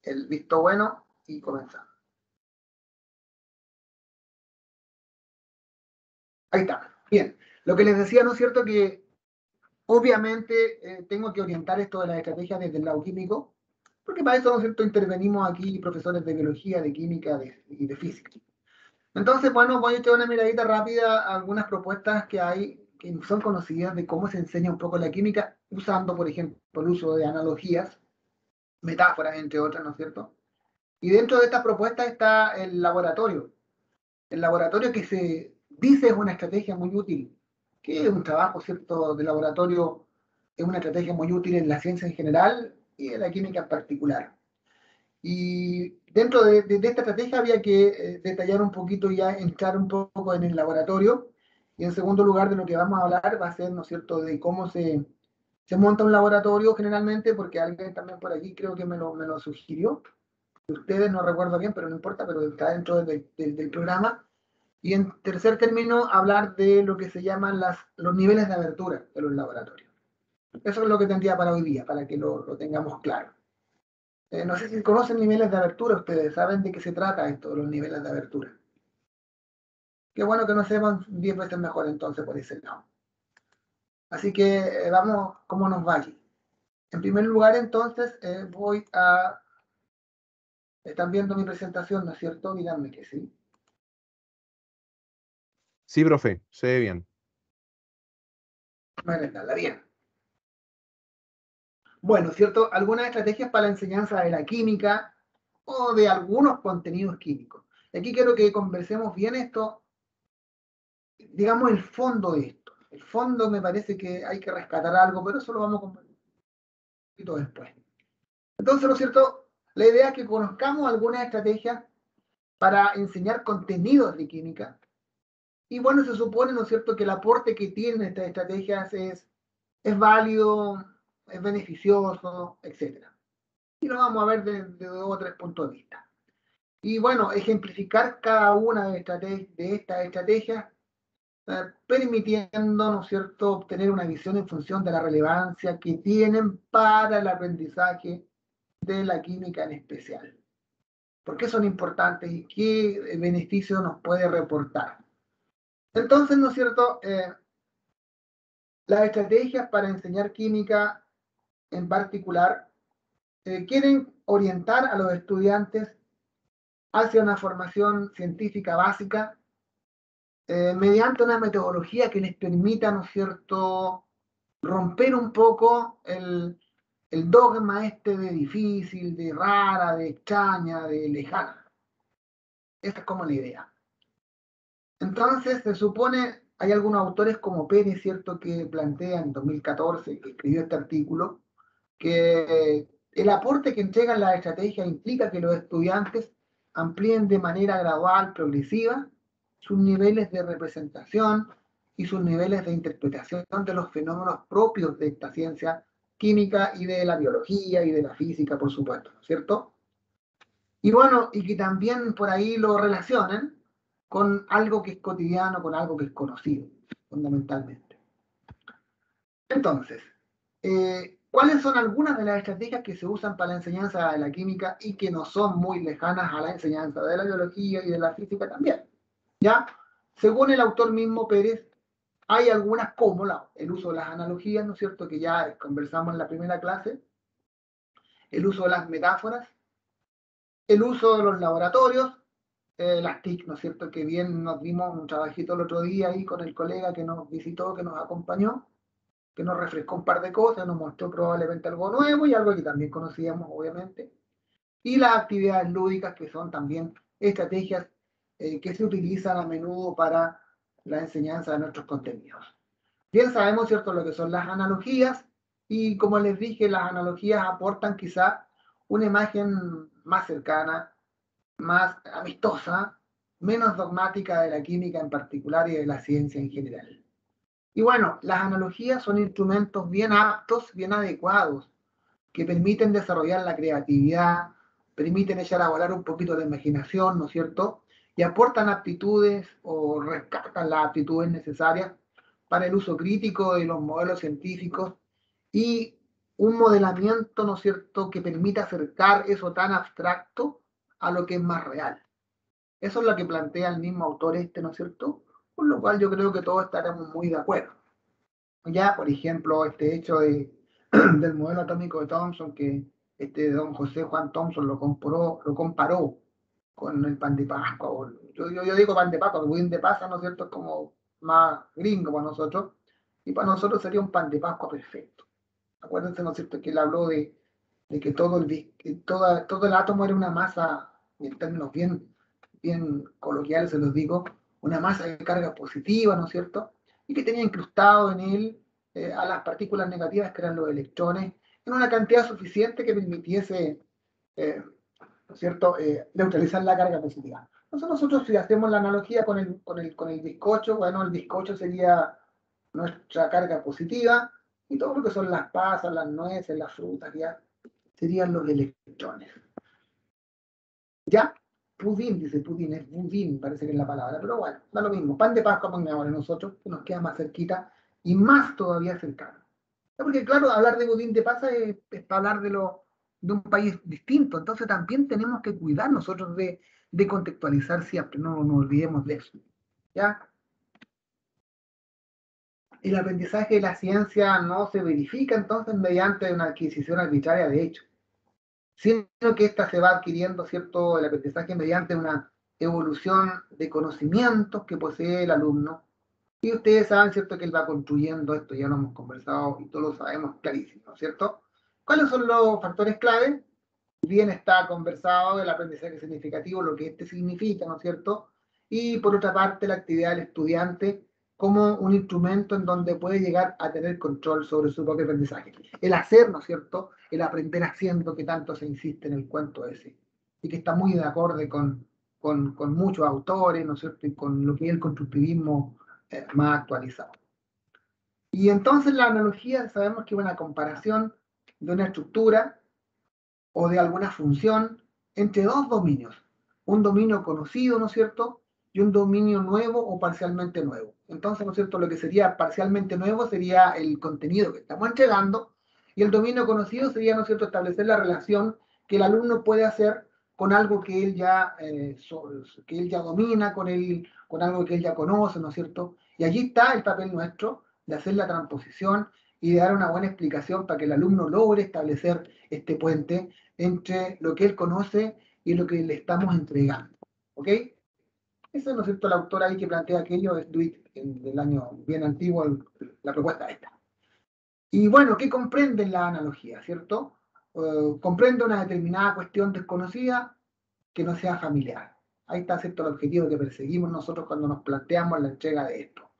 el visto bueno y comenzamos. Ahí está. Bien. Lo que les decía, ¿no es cierto? Que obviamente tengo que orientar esto de las estrategias desde el lado químico, porque para eso, ¿no es cierto?, intervenimos aquí profesores de biología, de química y de física. Entonces, bueno, voy a echar una miradita rápida a algunas propuestas que hay que son conocidas de cómo se enseña un poco la química, usando, por ejemplo, el uso de analogías, metáforas, entre otras, ¿no es cierto? Y dentro de estas propuestas está el laboratorio. El laboratorio que se dice es una estrategia muy útil, que es un trabajo, ¿cierto?, de laboratorio, es una estrategia muy útil en la ciencia en general y en la química en particular. Y dentro de esta estrategia había que detallar un poquito, ya entrar un poco en el laboratorio. Y en segundo lugar, de lo que vamos a hablar va a ser, ¿no es cierto?, de cómo se monta un laboratorio generalmente, porque alguien también por aquí creo que me lo sugirió. Ustedes no recuerdo bien, pero no importa, pero está dentro del programa. Y en tercer término, hablar de lo que se llaman los niveles de abertura de los laboratorios. Eso es lo que tendría para hoy día, para que lo tengamos claro. No sé si conocen niveles de abertura, ustedes saben de qué se trata esto, los niveles de abertura. Qué bueno que no sepan 10 veces mejor entonces por ese lado. Así que vamos, ¿cómo nos va aquí? En primer lugar, entonces, voy a... Están viendo mi presentación, ¿no es cierto? Díganme que sí. Sí, profe, se ve bien. Bueno, bien. Bueno, ¿cierto? Algunas estrategias para la enseñanza de la química o de algunos contenidos químicos. Aquí quiero que conversemos bien esto, digamos el fondo de esto. El fondo me parece que hay que rescatar algo, pero eso lo vamos a conversar un poquito después. Entonces, ¿no es cierto? La idea es que conozcamos algunas estrategias para enseñar contenidos de química. Y bueno, se supone, ¿no es cierto?, que el aporte que tienen estas estrategias es válido, es beneficioso, etc. Y lo vamos a ver desde 2 o 3 puntos de vista. Y bueno, ejemplificar cada una de estas estrategias, permitiendo, ¿no es cierto?, obtener una visión en función de la relevancia que tienen para el aprendizaje de la química en especial. ¿Por qué son importantes y qué beneficio nos puede reportar? Entonces, ¿no es cierto?, las estrategias para enseñar química en particular quieren orientar a los estudiantes hacia una formación científica básica mediante una metodología que les permita, ¿no es cierto?, romper un poco el dogma este de difícil, de rara, de extraña, de lejana. Esta es como la idea. Entonces, se supone, hay algunos autores como Pérez, ¿cierto?, que plantean en 2014, que escribió este artículo, que el aporte que entregan las estrategias implica que los estudiantes amplíen de manera gradual, progresiva, sus niveles de representación y sus niveles de interpretación de los fenómenos propios de esta ciencia química y de la biología y de la física, por supuesto, ¿cierto? Y bueno, y que también por ahí lo relacionen con algo que es cotidiano, con algo que es conocido, fundamentalmente. Entonces, ¿cuáles son algunas de las estrategias que se usan para la enseñanza de la química y que no son muy lejanas a la enseñanza de la biología y de la física también? ¿Ya? Según el autor mismo Pérez, hay algunas como el uso de las analogías, ¿no es cierto?, que ya conversamos en la primera clase, el uso de las metáforas, el uso de los laboratorios, las TIC, ¿no es cierto?, que bien nos dimos un trabajito el otro día ahí con el colega que nos visitó, que nos acompañó, que nos refrescó un par de cosas, nos mostró probablemente algo nuevo y algo que también conocíamos, obviamente. Y las actividades lúdicas, que son también estrategias que se utilizan a menudo para la enseñanza de nuestros contenidos. Bien sabemos, ¿cierto?, lo que son las analogías, y como les dije, las analogías aportan quizá una imagen más cercana, más amistosa, menos dogmática de la química en particular y de la ciencia en general. Y bueno, las analogías son instrumentos bien aptos, bien adecuados, que permiten desarrollar la creatividad, permiten echar a volar un poquito la imaginación, ¿no es cierto? Y aportan aptitudes o rescatan las aptitudes necesarias para el uso crítico de los modelos científicos y un modelamiento, ¿no es cierto?, que permita acercar eso tan abstracto a lo que es más real. Eso es lo que plantea el mismo autor ¿no es cierto? Por lo cual yo creo que todos estaremos muy de acuerdo. Ya, por ejemplo, este hecho del modelo atómico de Thomson, que don José Juan Thomson lo comparó con el pan de Pascua. Yo digo pan de Pascua, porque budín de pasa, ¿no es cierto? Es como más gringo para nosotros. Y para nosotros sería un pan de Pascua perfecto. Acuérdense, ¿no es cierto?, que él habló de que todo el átomo era una masa, en términos bien coloquiales se los digo, una masa de carga positiva, ¿no es cierto?, y que tenía incrustado en él a las partículas negativas, que eran los electrones, en una cantidad suficiente que permitiese, ¿no es cierto?, neutralizar la carga positiva. Entonces nosotros, si hacemos la analogía con el bizcocho, bueno, el bizcocho sería nuestra carga positiva, y todo lo que son las pasas, las nueces, las frutas, ya serían los electrones. Ya, pudín, dice pudín, es budín, parece que es la palabra, pero bueno, da lo mismo. Pan de Pascua pongamos nosotros, que nos queda más cerquita y más todavía cercano. Porque claro, hablar de budín de pasa es para hablar de un país distinto, entonces también tenemos que cuidar nosotros de contextualizar siempre, no nos olvidemos de eso. ¿Ya? El aprendizaje de la ciencia no se verifica entonces mediante una adquisición arbitraria de hechos, sino que ésta se va adquiriendo, ¿cierto?, el aprendizaje mediante una evolución de conocimientos que posee el alumno. Y ustedes saben, ¿cierto?, que él va construyendo esto, ya lo hemos conversado y todos lo sabemos clarísimo, ¿cierto? ¿Cuáles son los factores clave? Bien está conversado el aprendizaje significativo, lo que este significa, ¿no es cierto? Y por otra parte, la actividad del estudiante como un instrumento en donde puede llegar a tener control sobre su propio aprendizaje. El hacer, ¿no es cierto? El aprender haciendo, que tanto se insiste en el cuento ese. Y que está muy de acorde con muchos autores, ¿no es cierto? Y con lo que es el constructivismo más actualizado. Y entonces la analogía, sabemos que es una comparación de una estructura o de alguna función entre dos dominios. Un dominio conocido, ¿no es cierto?, y un dominio nuevo o parcialmente nuevo. Entonces, ¿no es cierto?, lo que sería parcialmente nuevo sería el contenido que estamos entregando, y el dominio conocido sería, ¿no es cierto?, establecer la relación que el alumno puede hacer con algo que él ya domina, con algo que él ya conoce, ¿no es cierto? Y allí está el papel nuestro de hacer la transposición y de dar una buena explicación para que el alumno logre establecer este puente entre lo que él conoce y lo que le estamos entregando. ¿Ok? Ese, ¿no es cierto?, el autor ahí que plantea aquello es Dweck, del año bien antiguo, la propuesta esta. Y bueno, ¿qué comprende la analogía, cierto? Comprende una determinada cuestión desconocida que no sea familiar. Ahí está, ¿cierto?, el objetivo que perseguimos nosotros cuando nos planteamos la entrega de esto.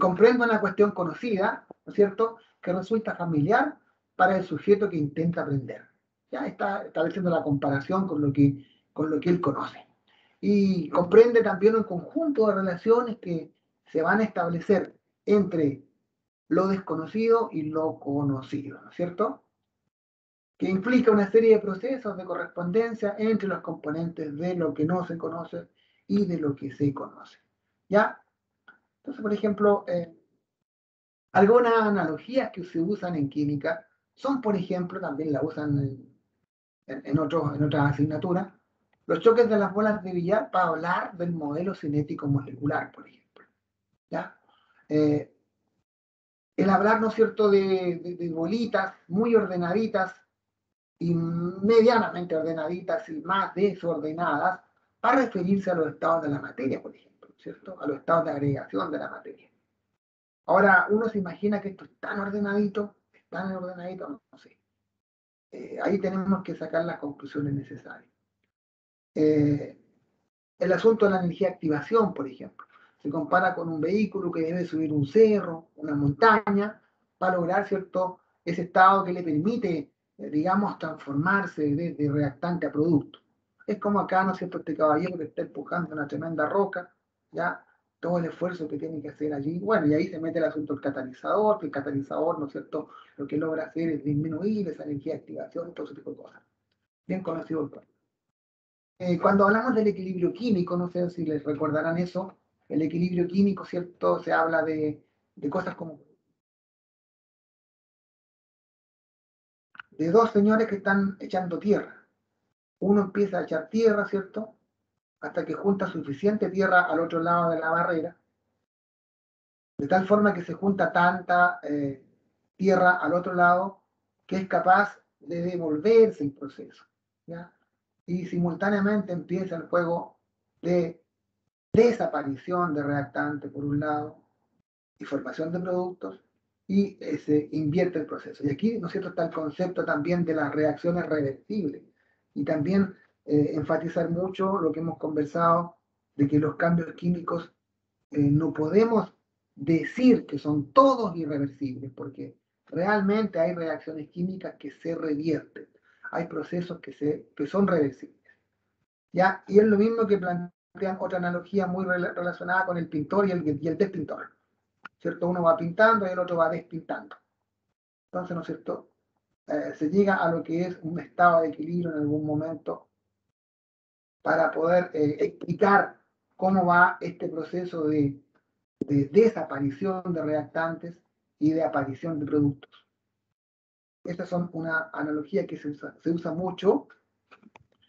Comprende una cuestión conocida, ¿no es cierto?, que resulta familiar para el sujeto que intenta aprender. Ya está estableciendo la comparación con lo que él conoce. Y comprende también un conjunto de relaciones que se van a establecer entre lo desconocido y lo conocido, ¿no es cierto? Que implica una serie de procesos de correspondencia entre los componentes de lo que no se conoce y de lo que se conoce. ¿Ya? Entonces, por ejemplo, algunas analogías que se usan en química son, por ejemplo, también la usan en otras asignaturas, los choques de las bolas de billar para hablar del modelo cinético molecular, por ejemplo. ¿Ya? Eh, el hablar, ¿no es cierto?, de bolitas muy ordenaditas y medianamente ordenaditas y más desordenadas para referirse a los estados de la materia, por ejemplo, ¿cierto? A los estados de agregación de la materia. Ahora, uno se imagina que esto es tan ordenadito, no sé. Ahí tenemos que sacar las conclusiones necesarias. El asunto de la energía de activación, por ejemplo, se compara con un vehículo que debe subir un cerro, una montaña, para lograr, ¿cierto?, ese estado que le permite, digamos, transformarse de reactante a producto. Es como acá, ¿no es cierto?, este caballero que está empujando una tremenda roca, ¿ya? Todo el esfuerzo que tiene que hacer allí. Bueno, y ahí se mete el asunto del catalizador, que el catalizador, ¿no es cierto?, lo que logra hacer es disminuir esa energía de activación, todo ese tipo de cosas. Bien conocido el cuento. Cuando hablamos del equilibrio químico, no sé si les recordarán eso, el equilibrio químico, ¿cierto? Se habla de cosas como de dos señores que están echando tierra. Uno empieza a echar tierra, ¿cierto? Hasta que junta suficiente tierra al otro lado de la barrera, de tal forma que se junta tanta tierra al otro lado que es capaz de devolverse el proceso, ¿ya? Y simultáneamente empieza el juego de desaparición de reactante por un lado y formación de productos, y se invierte el proceso. Y aquí, ¿no es cierto?, está el concepto también de las reacciones reversibles, y también enfatizar mucho lo que hemos conversado de que los cambios químicos no podemos decir que son todos irreversibles, porque realmente hay reacciones químicas que se revierten, hay procesos que son reversibles, ¿ya? Y es lo mismo que plantean otra analogía muy relacionada con el pintor y el despintor, ¿cierto? Uno va pintando y el otro va despintando. Entonces, ¿no es cierto? Se llega a lo que es un estado de equilibrio en algún momento para poder explicar cómo va este proceso de desaparición de reactantes y de aparición de productos. Estas son una analogía que se usa mucho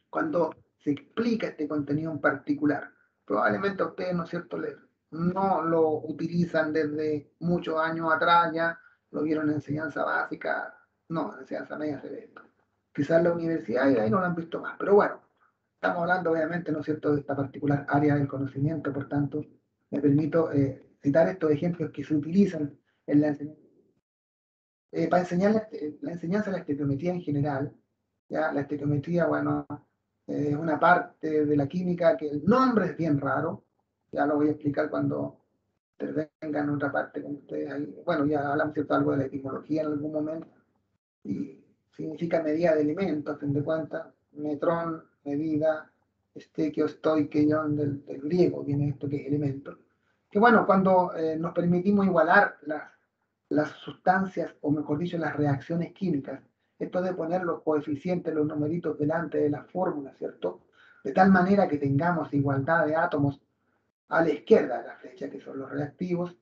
cuando se explica este contenido en particular. Probablemente a ustedes, ¿no es cierto?, no lo utilizan desde muchos años atrás, ya lo vieron en enseñanza básica, no, en enseñanza media se ve esto. Quizás en la universidad y ahí no lo han visto más, pero bueno, estamos hablando obviamente, ¿no es cierto?, de esta particular área del conocimiento, por tanto, me permito citar estos ejemplos que se utilizan en la enseñanza. Para enseñar la enseñanza de la estequiometría en general, ¿ya? La estequiometría, bueno, es una parte de la química que el nombre es bien raro, ya lo voy a explicar cuando intervenga en otra parte con ustedes ahí. Bueno, ya hablamos, ¿cierto?, algo de la etimología en algún momento, y significa medida de elementos, a fin de cuentas, metrón, medida, estequio, stoikeion, del griego viene esto que es elemento. Que bueno, cuando nos permitimos igualar las sustancias, o mejor dicho, las reacciones químicas, esto de poner los coeficientes, los numeritos delante de la fórmula, ¿cierto? De tal manera que tengamos igualdad de átomos a la izquierda de la flecha, que son los reactivos,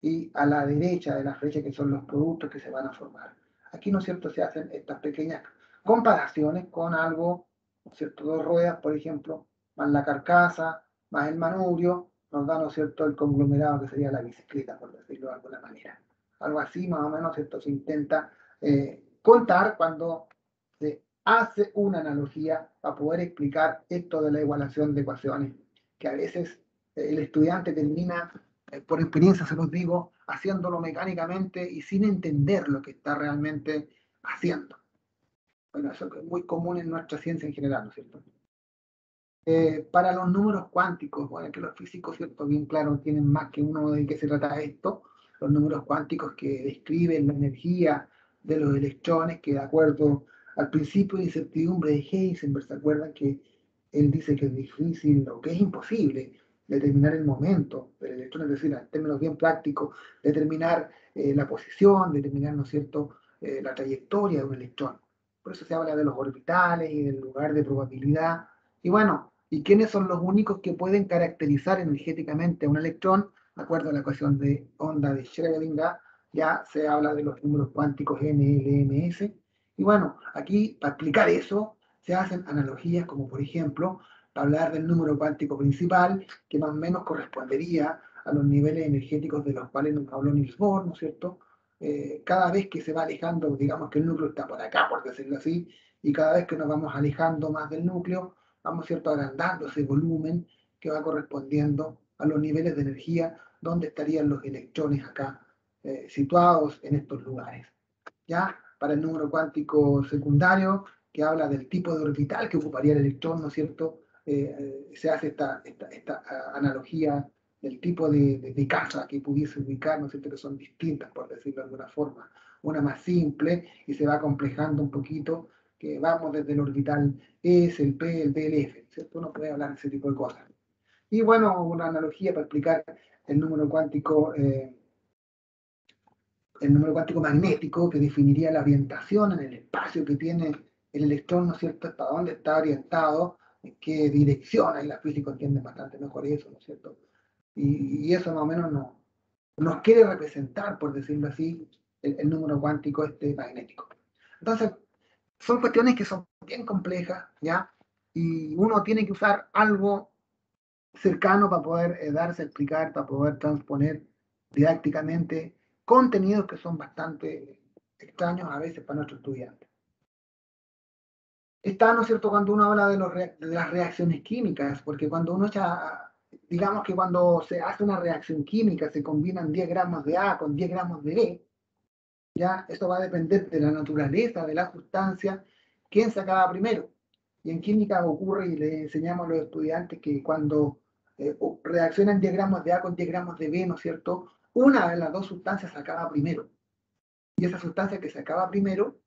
y a la derecha de la flecha, que son los productos que se van a formar. Aquí, ¿no es cierto?, se hacen estas pequeñas comparaciones con algo, ¿no es cierto?, dos ruedas, por ejemplo, más la carcasa, más el manubrio, nos da, ¿no es cierto?, el conglomerado que sería la bicicleta, por decirlo de alguna manera. Algo así, más o menos, esto se intenta contar cuando se hace una analogía para poder explicar esto de la igualación de ecuaciones, que a veces el estudiante termina, por experiencia se los digo, haciéndolo mecánicamente y sin entender lo que está realmente haciendo. Bueno, eso es muy común en nuestra ciencia en general, ¿no es cierto? Para los números cuánticos, bueno, que los físicos, ¿cierto?, bien claro, tienen más que uno de qué se trata esto. Los números cuánticos que describen la energía de los electrones, que de acuerdo al principio de incertidumbre de Heisenberg, ¿se acuerdan que él dice que es difícil o que es imposible determinar el momento del electrón? Es decir, en términos bien prácticos, determinar la posición, determinar, ¿no es cierto?, la trayectoria de un electrón. Por eso se habla de los orbitales y del lugar de probabilidad. Y bueno, ¿y quiénes son los únicos que pueden caracterizar energéticamente a un electrón? De acuerdo a la ecuación de onda de Schrödinger, ya se habla de los números cuánticos NLMS. Y bueno, aquí para explicar eso se hacen analogías como por ejemplo hablar del número cuántico principal, que más o menos correspondería a los niveles energéticos de los cuales nos habló Niels Bohr, ¿no es cierto? Cada vez que se va alejando, digamos que el núcleo está por acá, por decirlo así, y cada vez que nos vamos alejando más del núcleo, vamos, ¿cierto?, agrandando ese volumen que va correspondiendo a los niveles de energía donde estarían los electrones acá situados en estos lugares. ¿Ya? Para el número cuántico secundario, que habla del tipo de orbital que ocuparía el electrón, ¿no es cierto? Se hace esta analogía del tipo de casa que pudiese ubicar, ¿no es cierto?, que son distintas, por decirlo de alguna forma. Una más simple y se va complejando un poquito, que vamos desde el orbital S, el P, el D, el F, ¿cierto? Uno puede hablar de ese tipo de cosas. Y bueno, una analogía para explicar el número cuántico magnético, que definiría la orientación en el espacio que tiene el electrón, ¿no es cierto?, hasta dónde está orientado, en qué dirección. Ahí la física entiende bastante mejor eso, ¿no es cierto? Y eso más o menos nos quiere representar, por decirlo así, el número cuántico magnético. Entonces, son cuestiones que son bien complejas, ¿ya? Y uno tiene que usar algo cercano para poder darse a explicar, para poder transponer didácticamente contenidos que son bastante extraños a veces para nuestros estudiantes. Está, ¿no es cierto?, cuando uno habla de las reacciones químicas, porque cuando uno echa, digamos que cuando se hace una reacción química, se combinan 10 gramos de A con 10 gramos de B, ya esto va a depender de la naturaleza de la sustancia, quién se acaba primero. Y en química ocurre, y le enseñamos a los estudiantes que cuando reaccionan 10 gramos de A con 10 gramos de B, ¿no es cierto?, una de las dos sustancias se acaba primero. Y esa sustancia que se acaba primero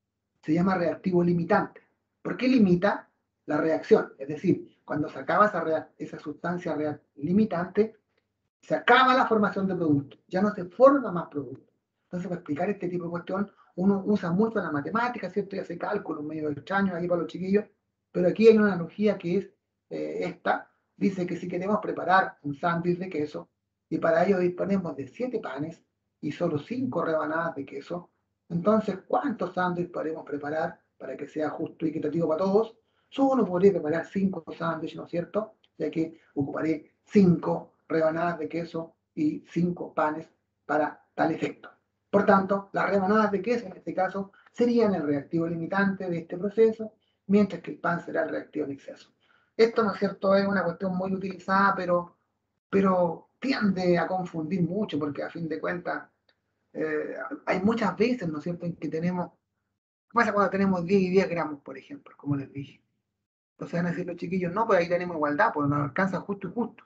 se llama reactivo limitante. ¿Por qué limita? La reacción. Es decir, cuando se acaba esa sustancia limitante, se acaba la formación de producto. Ya no se forma más producto. Entonces, para explicar este tipo de cuestión, uno usa mucho la matemática, ¿cierto? Y hace cálculos medio extraños ahí para los chiquillos. Pero aquí hay una analogía que es esta. Dice que si queremos preparar un sándwich de queso, y para ello disponemos de 7 panes y solo 5 rebanadas de queso, entonces, ¿cuántos sándwiches podemos preparar para que sea justo y equitativo para todos? Solo podría preparar 5 sándwiches, ¿no es cierto? Ya que ocuparé 5 rebanadas de queso y 5 panes para tal efecto. Por tanto, las rebanadas de queso en este caso serían el reactivo limitante de este proceso, mientras que el pan será el reactivo en exceso. Esto, ¿no es cierto?, es una cuestión muy utilizada, pero tiende a confundir mucho, porque a fin de cuentas hay muchas veces, ¿no es cierto?, en que tenemos, ¿qué pasa cuando tenemos 10 y 10 gramos, por ejemplo, como les dije? Entonces van a decir los chiquillos, no, pues ahí tenemos igualdad, pues nos alcanza justo y justo.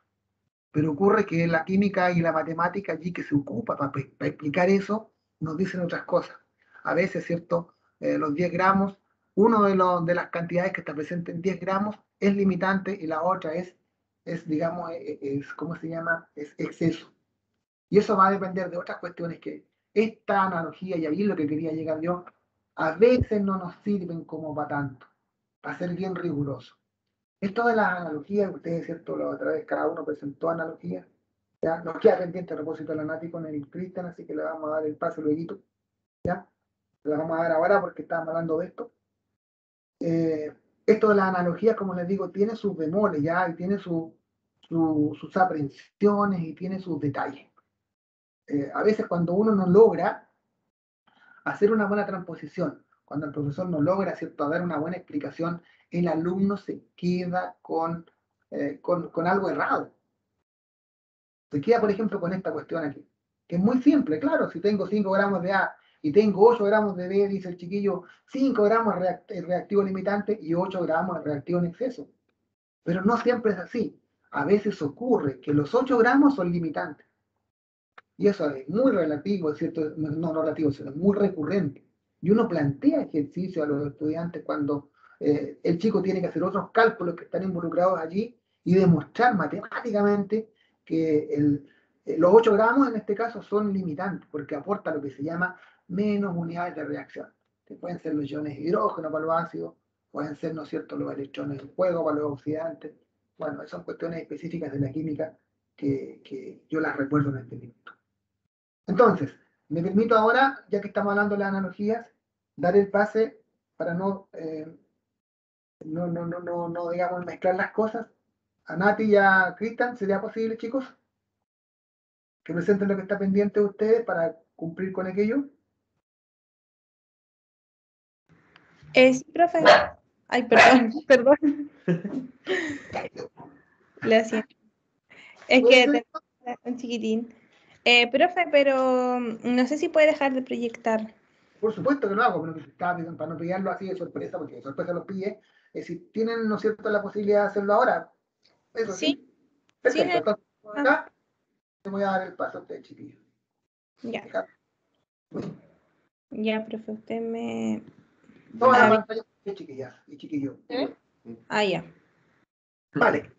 Pero ocurre que la química y la matemática allí que se ocupa para explicar eso, nos dicen otras cosas. A veces, ¿cierto? Los 10 gramos, uno de las cantidades que está presente en 10 gramos es limitante y la otra digamos, ¿cómo se llama? Es exceso. Y eso va a depender de otras cuestiones que esta analogía, y ahí es lo que quería llegar yo, a veces no nos sirven como para tanto, para ser bien riguroso. Esto de las analogías, ustedes, ¿cierto? La otra vez cada uno presentó analogías. ¿Ya? Nos queda pendiente a propósito de la Nati con el Cristian, así que le vamos a dar el paso luego. ¿Ya? Le vamos a dar ahora porque estábamos hablando de esto. Esto de las analogías, como les digo, tiene sus bemoles, ¿ya? Y tiene sus aprensiones y tiene sus detalles. A veces cuando uno no logra hacer una buena transposición, cuando el profesor no logra, ¿cierto?, dar una buena explicación, el alumno se queda con algo errado. Se queda, por ejemplo, con esta cuestión aquí, que es muy simple, claro, si tengo 5 gramos de A y tengo 8 gramos de B, dice el chiquillo, 5 gramos reactivo limitante y 8 gramos de reactivo en exceso. Pero no siempre es así. A veces ocurre que los 8 gramos son limitantes. Y eso es muy relativo, ¿cierto? No relativo, sino muy recurrente. Y uno plantea ejercicio a los estudiantes cuando el chico tiene que hacer otros cálculos que están involucrados allí y demostrar matemáticamente que los 8 gramos en este caso son limitantes porque aporta lo que se llama menos unidades de reacción. Que pueden ser los iones de hidrógeno para los ácidos, pueden ser, ¿no es cierto?, los electrones en juego para los oxidantes. Bueno, son cuestiones específicas de la química que yo las recuerdo en este minuto. Entonces, me permito ahora, ya que estamos hablando de las analogías, dar el pase para no, digamos, mezclar las cosas. A Nati y a Cristian, ¿sería posible, chicos? Que presenten lo que está pendiente de ustedes para cumplir con aquello. Sí, profe. Ay, perdón, perdón. Lo siento. Es que tengo un chiquitín. Profe, pero no sé si puede dejar de proyectar. Por supuesto que lo hago, pero para no pillarlo así de sorpresa, porque de sorpresa los pille, si tienen, ¿no es cierto?, la posibilidad de hacerlo ahora, eso sí. Perfecto, Sí, entonces acá te voy a dar el paso a usted, chiquillo. Ya. Ya, profe, usted me... Toda la pantalla, chiquillas y chiquillos. Ya. Vale.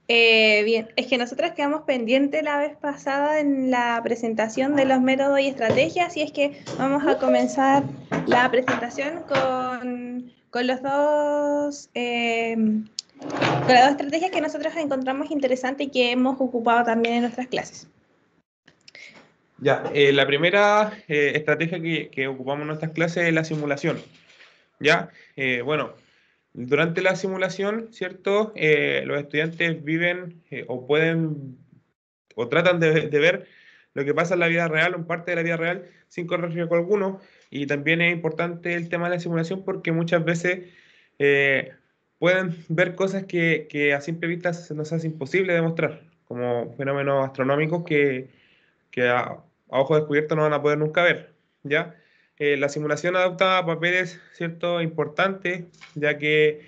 Bien, es que nosotros quedamos pendientes la vez pasada en la presentación de los métodos y estrategias, y es que vamos a comenzar la presentación con las dos estrategias que nosotros encontramos interesantes y que hemos ocupado también en nuestras clases. Ya, la primera estrategia que ocupamos en nuestras clases es la simulación. ¿ya? Bueno, durante la simulación, ¿cierto? Los estudiantes viven o pueden o tratan de ver lo que pasa en la vida real o en parte de la vida real sin correr riesgo alguno. Y también es importante el tema de la simulación porque muchas veces pueden ver cosas que a simple vista se nos hace imposible demostrar, como fenómenos astronómicos que a ojo descubierto no van a poder nunca ver, ¿ya? La simulación adopta papeles, ¿cierto?, importantes, ya que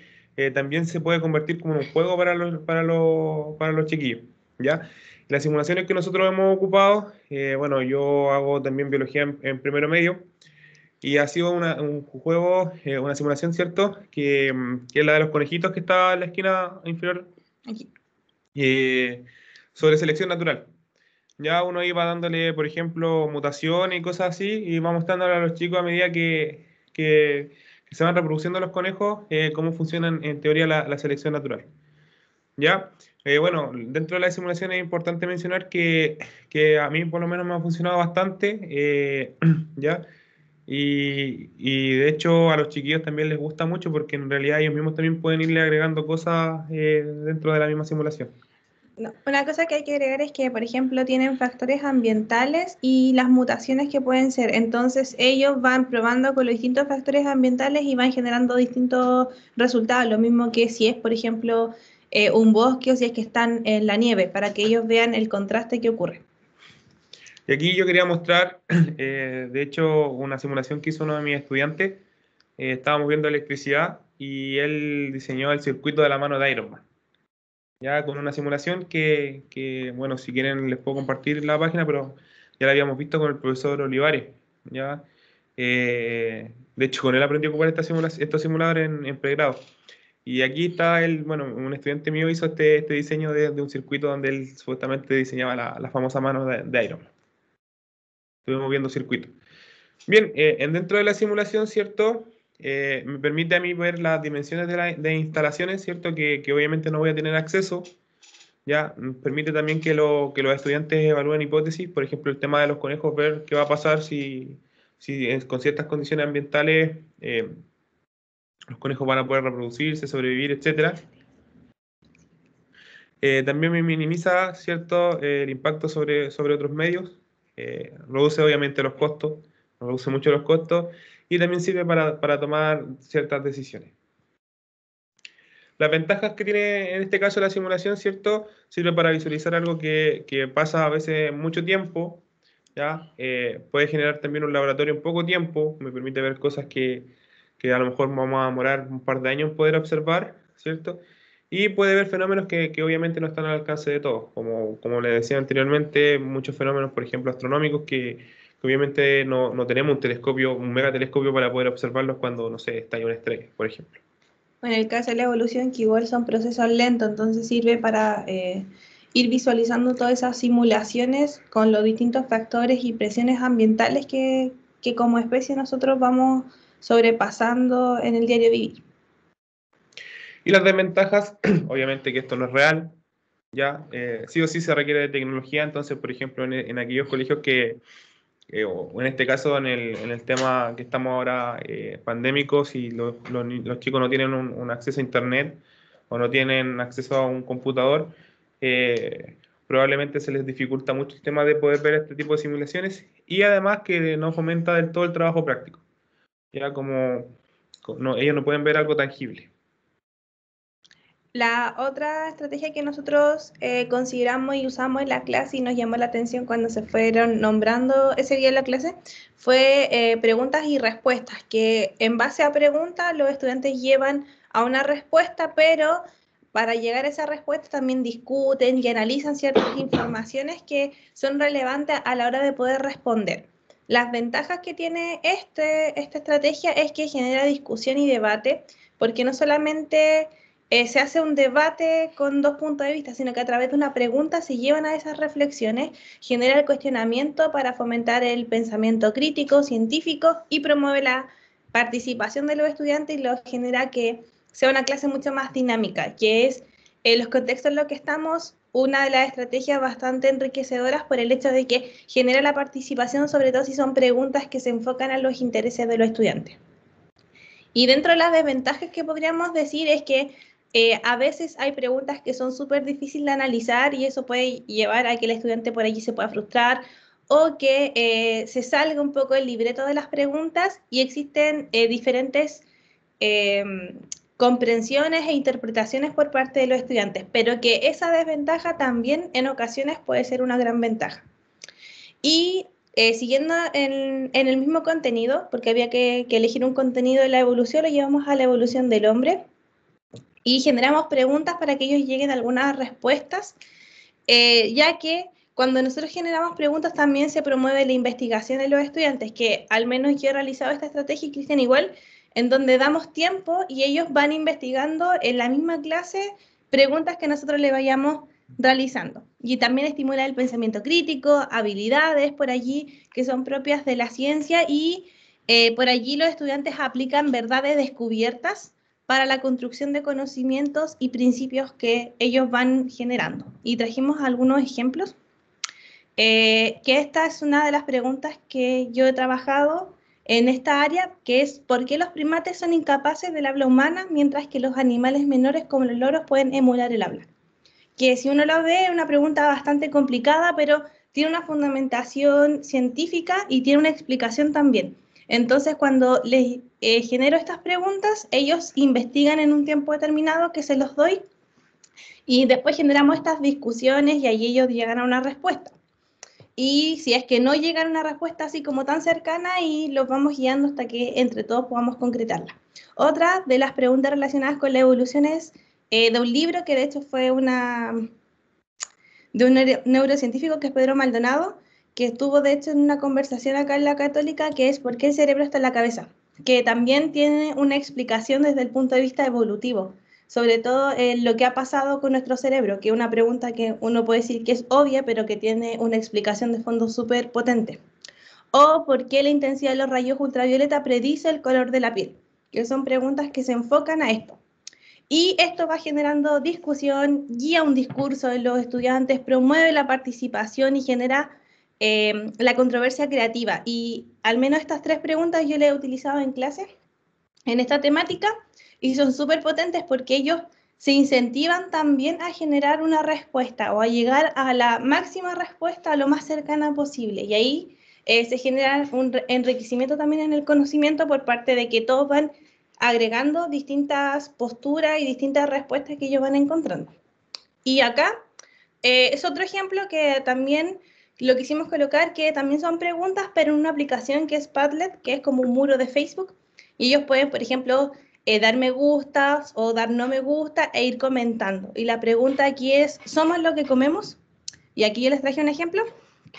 también se puede convertir como en un juego para los chiquillos, ¿ya? Las simulaciones que nosotros hemos ocupado, bueno, yo hago también biología en primero medio, y ha sido un juego, una simulación, ¿cierto?, que es la de los conejitos que está en la esquina inferior, Aquí. sobre selección natural. Ya uno iba dándole, por ejemplo, mutaciones y cosas así, y va mostrándole a los chicos a medida que se van reproduciendo los conejos, cómo funciona en teoría la selección natural. ¿Ya? Bueno, dentro de la simulación es importante mencionar que a mí por lo menos me ha funcionado bastante, ¿ya? Y de hecho a los chiquillos también les gusta mucho porque en realidad ellos mismos también pueden irle agregando cosas dentro de la misma simulación. No, una cosa que hay que agregar es que, por ejemplo, tienen factores ambientales y las mutaciones que pueden ser. Entonces, ellos van probando con los distintos factores ambientales y van generando distintos resultados. Lo mismo que si es, por ejemplo, un bosque o si es que están en la nieve, para que ellos vean el contraste que ocurre. Y aquí yo quería mostrar, de hecho, una simulación que hizo uno de mis estudiantes. Estábamos viendo electricidad y él diseñó el circuito de la mano de Iron Man. Ya con una simulación bueno, si quieren les puedo compartir la página, pero ya la habíamos visto con el profesor Olivares. ¿Ya? De hecho, con él aprendí a ocupar estos simuladores en pregrado. Y aquí está él, bueno, un estudiante mío hizo este diseño de un circuito donde él supuestamente diseñaba la famosa mano de Iron Man. Estuvimos viendo circuitos. Bien, dentro de la simulación, ¿cierto? Me permite a mí ver las dimensiones de instalaciones, ¿cierto? Que obviamente no voy a tener acceso. ¿Ya? Permite también que los estudiantes evalúen hipótesis, por ejemplo, el tema de los conejos, ver qué va a pasar si con ciertas condiciones ambientales los conejos van a poder reproducirse, sobrevivir, etcétera. También me minimiza, ¿cierto? El impacto sobre otros medios, reduce obviamente los costos, reduce mucho los costos y también sirve para tomar ciertas decisiones. Las ventajas que tiene en este caso la simulación, ¿cierto? Sirve para visualizar algo que pasa a veces mucho tiempo, ¿ya? Puede generar también un laboratorio en poco tiempo, me permite ver cosas que a lo mejor vamos a demorar un par de años en poder observar, ¿cierto? Y puede ver fenómenos que obviamente no están al alcance de todos, como les decía anteriormente, muchos fenómenos, por ejemplo, astronómicos que obviamente no tenemos un telescopio, un megatelescopio para poder observarlos cuando, no sé, estalla una estrella, por ejemplo. En el caso de la evolución, que igual son procesos lentos, entonces sirve para ir visualizando todas esas simulaciones con los distintos factores y presiones ambientales que como especie nosotros vamos sobrepasando en el diario vivir. Y las desventajas, obviamente que esto no es real, ya sí o sí se requiere de tecnología, entonces, por ejemplo, en aquellos colegios o en este caso en el tema que estamos ahora pandémicos, y los chicos no tienen un acceso a internet o no tienen acceso a un computador, probablemente se les dificulta mucho el tema de poder ver este tipo de simulaciones y además que no fomenta del todo el trabajo práctico, ya ellos no pueden ver algo tangible. La otra estrategia que nosotros consideramos y usamos en la clase y nos llamó la atención cuando se fueron nombrando ese día en la clase fue preguntas y respuestas, que en base a preguntas los estudiantes llevan a una respuesta, pero para llegar a esa respuesta también discuten y analizan ciertas informaciones que son relevantes a la hora de poder responder. Las ventajas que tiene esta estrategia es que genera discusión y debate, porque no solamente se hace un debate con dos puntos de vista, sino que a través de una pregunta se llevan a esas reflexiones, genera el cuestionamiento para fomentar el pensamiento crítico, científico y promueve la participación de los estudiantes y lo genera que sea una clase mucho más dinámica, que es en los contextos en los que estamos una de las estrategias bastante enriquecedoras por el hecho de que genera la participación, sobre todo si son preguntas que se enfocan a los intereses de los estudiantes. Y dentro de las desventajas que podríamos decir es que a veces hay preguntas que son súper difíciles de analizar y eso puede llevar a que el estudiante por allí se pueda frustrar o que se salga un poco el libreto de las preguntas y existen diferentes comprensiones e interpretaciones por parte de los estudiantes, pero que esa desventaja también en ocasiones puede ser una gran ventaja. Y siguiendo en el mismo contenido, porque había que elegir un contenido de la evolución, lo llevamos a la evolución del hombre y generamos preguntas para que ellos lleguen a algunas respuestas, ya que cuando nosotros generamos preguntas también se promueve la investigación de los estudiantes, que al menos yo he realizado esta estrategia y Cristian igual, en donde damos tiempo y ellos van investigando en la misma clase preguntas que nosotros le vayamos realizando. Y también estimula el pensamiento crítico, habilidades por allí que son propias de la ciencia y por allí los estudiantes aplican verdades descubiertas para la construcción de conocimientos y principios que ellos van generando. Y trajimos algunos ejemplos, que esta es una de las preguntas que yo he trabajado en esta área, que es ¿por qué los primates son incapaces del habla humana mientras que los animales menores como los loros pueden emular el habla? Que si uno lo ve es una pregunta bastante complicada, pero tiene una fundamentación científica y tiene una explicación también. Entonces, cuando les genero estas preguntas, ellos investigan en un tiempo determinado que se los doy y después generamos estas discusiones y ahí ellos llegan a una respuesta. Y si es que no llegan a una respuesta así como tan cercana, y los vamos guiando hasta que entre todos podamos concretarla. Otra de las preguntas relacionadas con la evolución es de un libro que de hecho fue de un neurocientífico que es Pedro Maldonado, que estuvo de hecho en una conversación acá en la Católica, que es ¿por qué el cerebro está en la cabeza? Que también tiene una explicación desde el punto de vista evolutivo, sobre todo lo que ha pasado con nuestro cerebro, que es una pregunta que uno puede decir que es obvia, pero que tiene una explicación de fondo súper potente. O por qué la intensidad de los rayos ultravioleta predice el color de la piel, que son preguntas que se enfocan a esto. Y esto va generando discusión, guía un discurso de los estudiantes, promueve la participación y genera la controversia creativa. Y al menos estas 3 preguntas yo las he utilizado en clase en esta temática y son súper potentes porque ellos se incentivan también a generar una respuesta o a llegar a la máxima respuesta lo más cercana posible. Y ahí se genera un enriquecimiento también en el conocimiento por parte de que todos van agregando distintas posturas y distintas respuestas que ellos van encontrando. Y acá es otro ejemplo que también lo quisimos colocar, que también son preguntas, pero en una aplicación que es Padlet, que es como un muro de Facebook, y ellos pueden, por ejemplo, dar me gustas o dar no me gusta e ir comentando. Y la pregunta aquí es, ¿somos lo que comemos? Y aquí yo les traje un ejemplo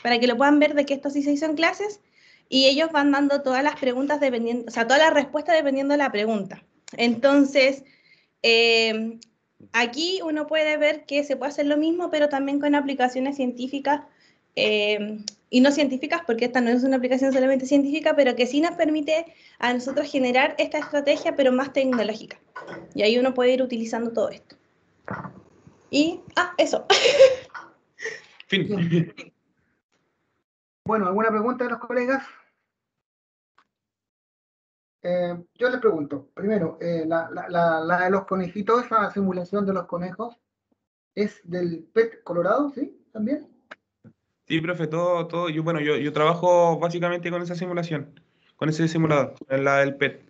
para que lo puedan ver de que esto sí se hizo en clases, y ellos van dando todas las preguntas dependiendo, o sea, todas las respuestas dependiendo de la pregunta. Entonces, aquí uno puede ver que se puede hacer lo mismo, pero también con aplicaciones científicas y no científicas, porque esta no es una aplicación solamente científica, pero que sí nos permite a nosotros generar esta estrategia, pero más tecnológica. Y ahí uno puede ir utilizando todo esto. Y, eso. Fin. Bueno, ¿alguna pregunta de los colegas? Yo les pregunto, primero, la de los conejitos, esa simulación de los conejos, ¿es del PET Colorado, sí? ¿También? Sí, profe, todo. Yo trabajo básicamente con esa simulación, con ese simulador, en la del PET.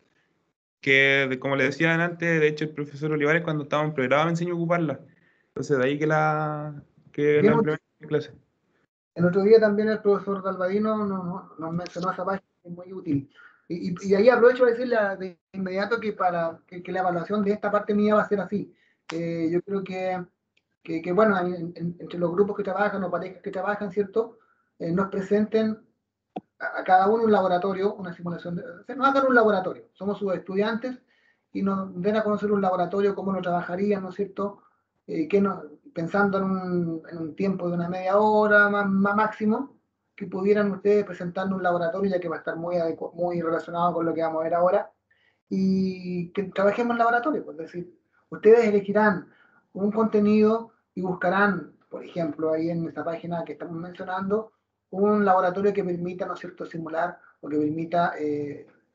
Como le decía antes, de hecho el profesor Olivares cuando estaba en programa me enseñó a ocuparla. Entonces de ahí que la implementé en clase. El otro día también el profesor Dalvadino nos mencionó esa página, que es muy útil. Y ahí aprovecho para decirle de inmediato que que la evaluación de esta parte mía va a ser así. Yo creo que bueno, entre los grupos que trabajan o parejas que trabajan, ¿cierto? Nos presenten a cada uno un laboratorio, una simulación, nos hagan un laboratorio. Somos sus estudiantes y nos den a conocer un laboratorio, cómo lo trabajarían, ¿no es cierto? Pensando en un tiempo de una media hora más máximo, que pudieran ustedes presentarnos un laboratorio, ya que va a estar muy relacionado con lo que vamos a ver ahora, y que trabajemos en laboratorio, pues, es decir, ustedes elegirán un contenido y buscarán, por ejemplo, ahí en esta página que estamos mencionando, un laboratorio que permita, ¿no es cierto?, simular o que permita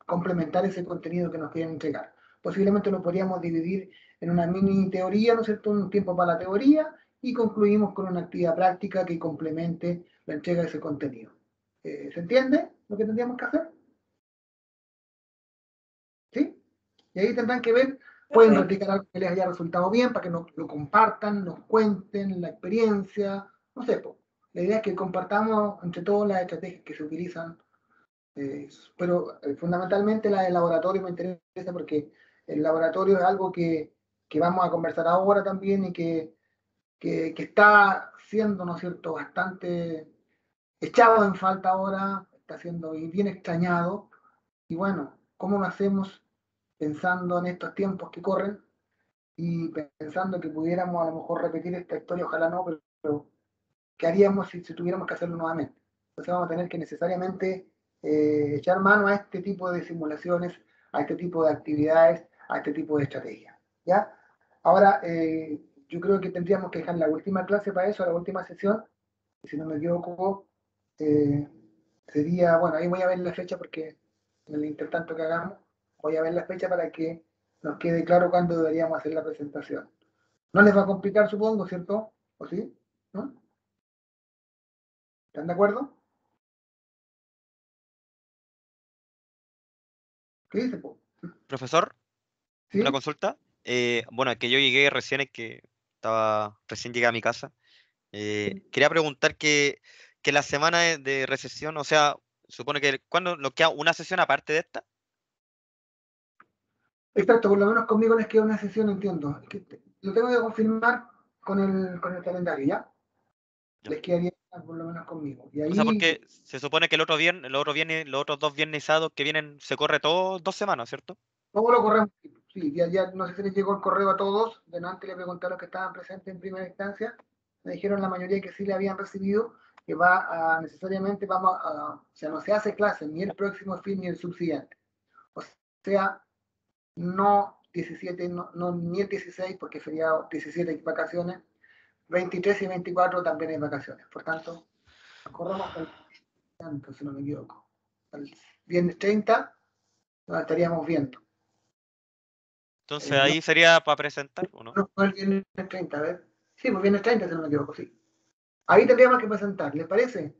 complementar ese contenido que nos quieren entregar. Posiblemente lo podríamos dividir en una mini teoría, ¿no es cierto?, un tiempo para la teoría, y concluimos con una actividad práctica que complemente la entrega de ese contenido. ¿Se entiende lo que tendríamos que hacer? ¿Sí? Y ahí tendrán que ver, pueden replicar algo que les haya resultado bien para que lo compartan, nos cuenten la experiencia, no sé, po. La idea es que compartamos entre todos las estrategias que se utilizan, pero fundamentalmente la del laboratorio me interesa porque el laboratorio es algo que vamos a conversar ahora también y que está siendo, ¿no es cierto?, bastante echado en falta ahora, está siendo bien extrañado, y bueno, ¿cómo lo hacemos pensando en estos tiempos que corren y pensando que pudiéramos a lo mejor repetir esta historia, ojalá no, pero ¿qué haríamos si tuviéramos que hacerlo nuevamente? Entonces vamos a tener que necesariamente echar mano a este tipo de simulaciones, a este tipo de actividades, a este tipo de estrategias. ¿Ya? Ahora, yo creo que tendríamos que dejar la última clase para eso, la última sesión, y si no me equivoco, eh, sería, bueno, ahí voy a ver la fecha porque en el intertanto que hagamos, voy a ver la fecha para que nos quede claro cuándo deberíamos hacer la presentación. No les va a complicar, supongo, ¿cierto? ¿O sí? ¿No? ¿Están de acuerdo? ¿Qué dice, po? Profesor, una ¿Sí? consulta. Bueno, es que yo llegué recién, recién llegué a mi casa. Quería preguntar que la semana de recesión, o sea, supone que ¿cuándo nos queda una sesión aparte de esta? Exacto, por lo menos conmigo les queda una sesión, entiendo. Es que lo tengo que confirmar con el calendario, ¿ya? Ya. Les quedaría por lo menos conmigo. Y O sea, ahí, porque se supone que los otros dos viernisados que vienen se corre todo 2 semanas, ¿cierto? ¿cómo lo corremos? Sí, ya no sé si les llegó el correo a todos. De antes le pregunté a los que estaban presentes en primera instancia. Me dijeron la mayoría que sí le habían recibido, que va a necesariamente, o sea, no se hace clase ni el próximo fin ni el subsiguiente. O sea, no 17, ni el 16, porque feriado 17 hay vacaciones, 23 y 24 también hay vacaciones. Por tanto, corremos hasta el tanto, si no me equivoco. El viernes 30 nos estaríamos viendo. Entonces No, ahí sería para presentar, ¿o no? no el viernes 30, a ver. Sí, pues viernes 30, si no me equivoco, sí. Ahí tendríamos que presentar, ¿les parece?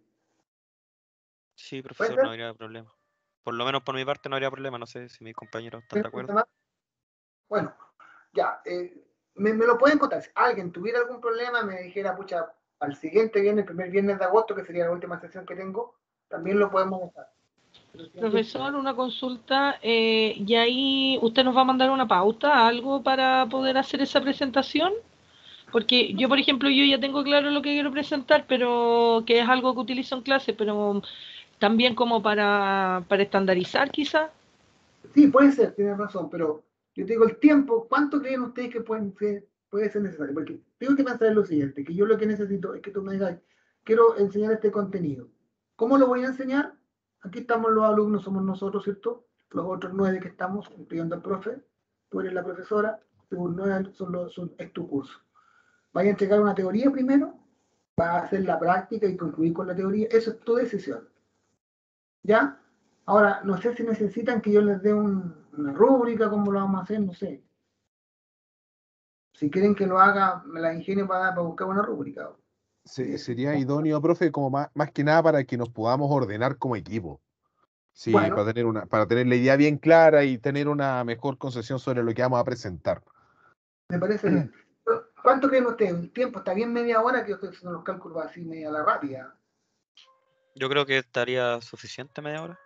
Sí, ¿Puede profesor, no ser? habría problema. Por lo menos por mi parte no habría problema, no sé si mis compañeros están de acuerdo. Bueno, ya, me lo pueden contar. Si alguien tuviera algún problema, me dijera, pucha, al siguiente viernes, el primer viernes de agosto, que sería la última sesión que tengo, también lo podemos dejar. Profesor, una consulta, y ahí usted nos va a mandar una pauta, algo para poder hacer esa presentación, porque yo, por ejemplo, yo ya tengo claro lo que quiero presentar, pero que es algo que utilizo en clase, pero también como para estandarizar quizás. Sí, puede ser, tiene razón, pero yo te digo el tiempo, ¿cuánto creen ustedes que puede ser necesario? Porque tengo que pensar en lo siguiente, que yo lo que necesito es que tú me digas, quiero enseñar este contenido. ¿Cómo lo voy a enseñar? Aquí estamos los alumnos, somos nosotros, ¿cierto? Los otros 9 que estamos, incluyendo al profe, tú eres la profesora, los 9 es tu curso. Vaya a entregar una teoría primero, vas a hacer la práctica y concluir con la teoría, eso es tu decisión. ¿Ya? Ahora, no sé si necesitan que yo les dé una rúbrica, cómo lo vamos a hacer, no sé. Si quieren que lo haga, me la ingenio para buscar una rúbrica. Sería idóneo, profe, como más que nada para que nos podamos ordenar como equipo. Sí, Bueno, para tener la idea bien clara y tener una mejor concepción sobre lo que vamos a presentar. me parece bien. ¿Cuánto creen ustedes? ¿El tiempo está bien media hora? Que yo estoy haciendo los cálculos así media a la rápida. Yo creo que estaría suficiente media hora.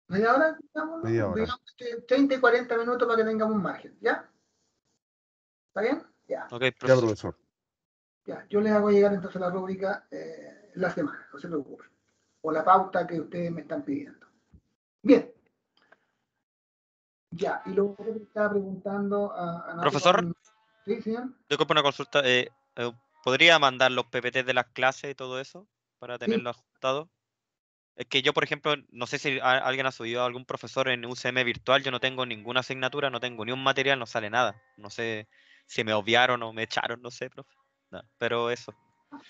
¿Media hora? Digámoslo, Media hora. digamos que 30 y 40 minutos para que tengamos un margen. ¿Ya? ¿Está bien? Ya. Ok, Ya, profesor. profesor. Ya. Yo les hago llegar entonces la rúbrica la semana, no se preocupen. O la pauta que ustedes me están pidiendo. Bien. Ya, y luego que te estaba preguntando a Nato Profesor, con... ¿Sí, señor? disculpe una consulta. ¿Podría mandar los PPT de las clases y todo eso para Sí, tenerlo ajustado? Es que yo, por ejemplo, no sé si alguien ha subido a algún profesor en UCM virtual. Yo no tengo ninguna asignatura, no tengo ni un material, no sale nada. No sé si me obviaron o me echaron, no sé, profe. No, pero eso.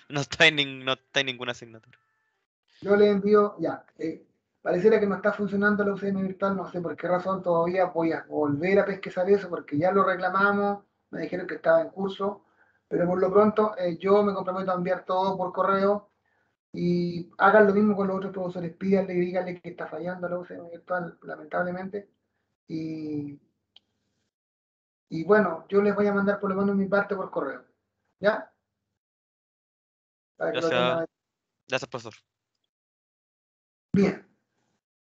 No está en ninguna asignatura. yo le envío, ya. Pareciera que no está funcionando la UCM virtual, no sé por qué razón todavía voy a volver a pesquisar eso porque ya lo reclamamos, me dijeron que estaba en curso, pero por lo pronto yo me comprometo a enviar todo por correo y hagan lo mismo con los otros profesores, pídanle y díganle que está fallando la UCM virtual, lamentablemente, y, y bueno, yo les voy a mandar por lo menos mi parte por correo, ¿ya? Para que lo Gracias, tengan. gracias, profesor. Bien.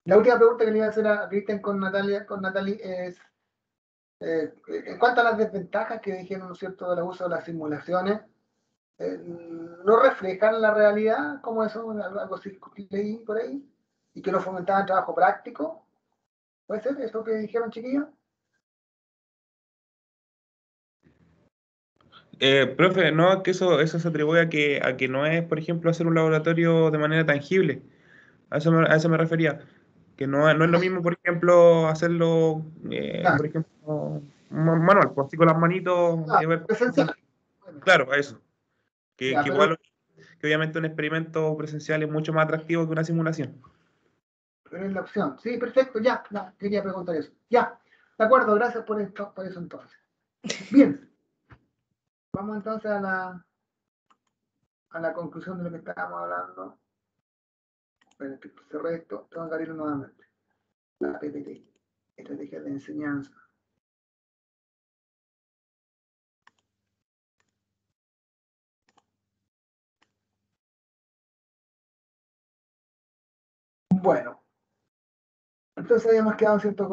La última pregunta que le iba a hacer a Cristian con Natalie es, en cuanto a las desventajas que dijeron, ¿no es cierto?, del uso de las simulaciones, ¿no reflejan la realidad como eso, algo así que leí por ahí, y que no fomentaban trabajo práctico? ¿Puede ser eso que dijeron, chiquillos? Profe, no, es que eso se atribuye a que no es, por ejemplo, hacer un laboratorio de manera tangible. A eso me refería. Que no es lo mismo, por ejemplo, hacerlo, Claro, por ejemplo, manual, pues así con las manitos y claro, ver cómo funciona. presencial. Bueno, Claro, a eso. ya, Que pero, igual, que obviamente un experimento presencial es mucho más atractivo que una simulación. pero es la opción. Sí, perfecto, ya, quería preguntar eso. Ya, de acuerdo, gracias por esto, por eso entonces. Bien, vamos entonces a la conclusión de lo que estábamos hablando. Bueno, que cerré esto, tengo que abrirlo nuevamente. La PPT, estrategia de enseñanza. Bueno, entonces habíamos quedado, ¿cierto?,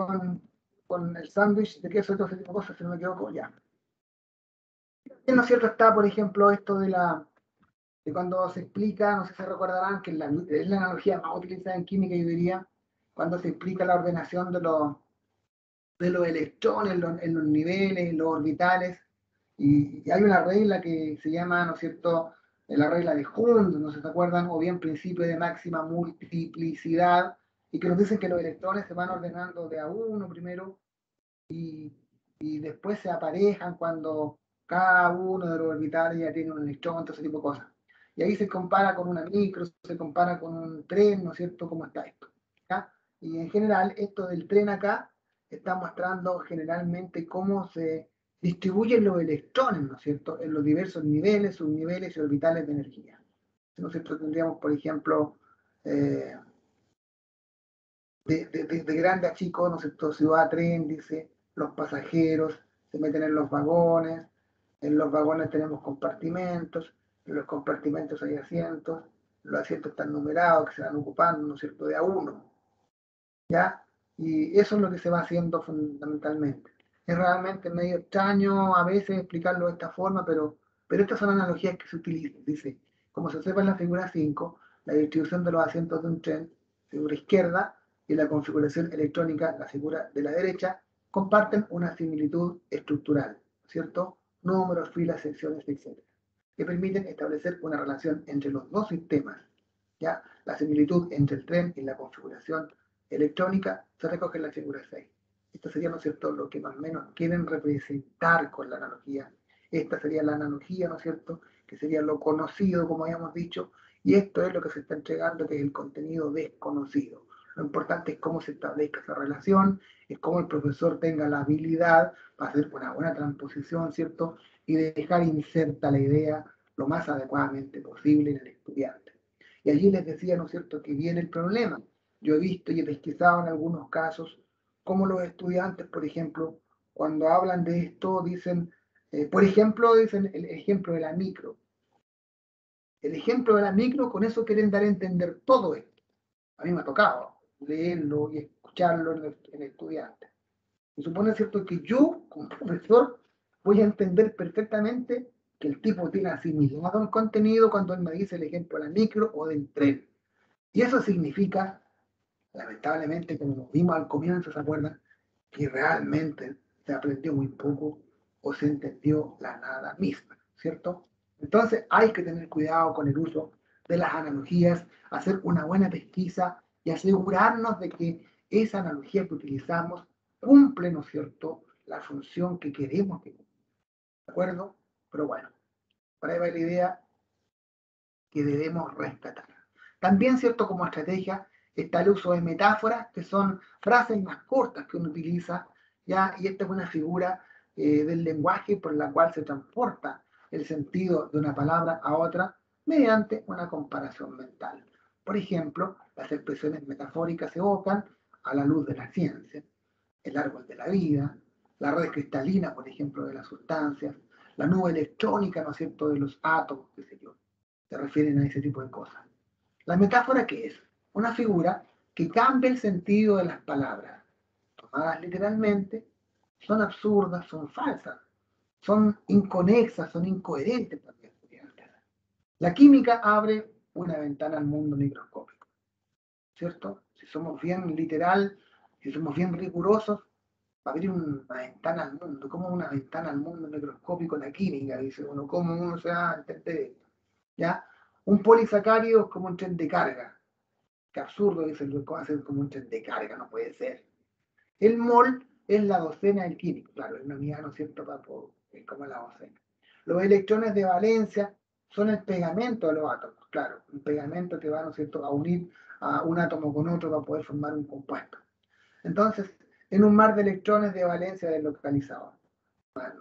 con el sándwich de queso y todo ese tipo de cosas, si no me equivoco, ya. Y no es cierto, está, por ejemplo, esto de cuando se explica, no sé si recordarán, que es la analogía más utilizada en química, yo diría, cuando se explica la ordenación de los electrones en los niveles, en los orbitales, y hay una regla que se llama, ¿no es cierto?, la regla de Hund, no sé si se acuerdan, o bien principio de máxima multiplicidad, y que nos dicen que los electrones se van ordenando de a uno primero, y después se aparejan cuando cada uno de los orbitales ya tiene un electrón, todo ese tipo de cosas. Y ahí se compara con una micro, se compara con un tren, ¿no es cierto?, cómo está esto. ¿Ya? Y en general, esto del tren acá está mostrando generalmente cómo se distribuyen los electrones, ¿no es cierto?, en los diversos niveles, subniveles y orbitales de energía. ¿No es cierto? Tendríamos, por ejemplo, de grande a chico, ¿no es cierto?, si va a tren, dice, los pasajeros se meten en los vagones tenemos compartimentos, en los compartimentos hay asientos, los asientos están numerados, que se van ocupando, ¿no es cierto?, de a uno, ¿ya? Y eso es lo que se va haciendo fundamentalmente. Es realmente medio extraño a veces explicarlo de esta forma, pero estas son analogías que se utilizan. Dice, como se observa en la figura 5, la distribución de los asientos de un tren, figura izquierda, y la configuración electrónica, la figura de la derecha, comparten una similitud estructural, ¿cierto? Números, filas, secciones, etc., que permiten establecer una relación entre los dos sistemas, ¿ya? La similitud entre el tren y la configuración electrónica se recoge en la figura 6. Esto sería, ¿no es cierto?, lo que más o menos quieren representar con la analogía. Esta sería la analogía, ¿no es cierto?, que sería lo conocido, como habíamos dicho, y esto es lo que se está entregando, que es el contenido desconocido. Lo importante es cómo se establezca esa relación, es cómo el profesor tenga la habilidad para hacer una buena transposición, ¿cierto?, y dejar inserta la idea lo más adecuadamente posible en el estudiante. Y allí les decía, ¿no es cierto?, que viene el problema. Yo he visto y he pesquisado en algunos casos cómo los estudiantes, por ejemplo, cuando hablan de esto, dicen, por ejemplo, dicen el ejemplo de la micro. El ejemplo de la micro, con eso quieren dar a entender todo esto. A mí me ha tocado leerlo y escucharlo en el estudiante. Y supone, ¿cierto?, que yo, como profesor, voy a entender perfectamente que el tipo tiene asimilado el contenido cuando él me dice el ejemplo de la micro o del tren. Y eso significa, lamentablemente, como nos vimos al comienzo, ¿se acuerdan?, que realmente se aprendió muy poco o se entendió la nada misma, ¿cierto? Entonces hay que tener cuidado con el uso de las analogías, hacer una buena pesquisa y asegurarnos de que esa analogía que utilizamos cumple, ¿no es cierto?, la función que queremos que cumpla, ¿de acuerdo? Pero bueno, por ahí va la idea que debemos rescatar. También, ¿cierto?, como estrategia, Está el uso de metáforas, que son frases más cortas que uno utiliza, ¿ya? Y esta es una figura del lenguaje por la cual se transporta el sentido de una palabra a otra mediante una comparación mental. Por ejemplo, las expresiones metafóricas evocan a la luz de la ciencia, el árbol de la vida, la red cristalina, por ejemplo, de las sustancias, la nube electrónica, ¿no es cierto?, de los átomos, qué sé yo. Se refieren a ese tipo de cosas. ¿La metáfora qué es? Una figura que cambia el sentido de las palabras. Tomadas literalmente, son absurdas, son falsas, son inconexas, son incoherentes para los estudiantes. La química abre una ventana al mundo microscópico, ¿cierto? Si somos bien literal, si somos bien rigurosos, va a abrir una ventana al mundo. ¿Cómo una ventana al mundo microscópico la química? Dice uno, ¿cómo uno se va a entender esto? ¿Ya? Un polisacárido es como un tren de carga. Qué absurdo, dice, lo que va a ser como un tren de carga, no puede ser. El mol es la docena del químico, claro, es una unidad, ¿no es cierto?, es como la docena. Los electrones de valencia son el pegamento de los átomos, claro, un pegamento que va, ¿no es cierto?, a unir a un átomo con otro para poder formar un compuesto. Entonces, en un mar de electrones de valencia deslocalizado.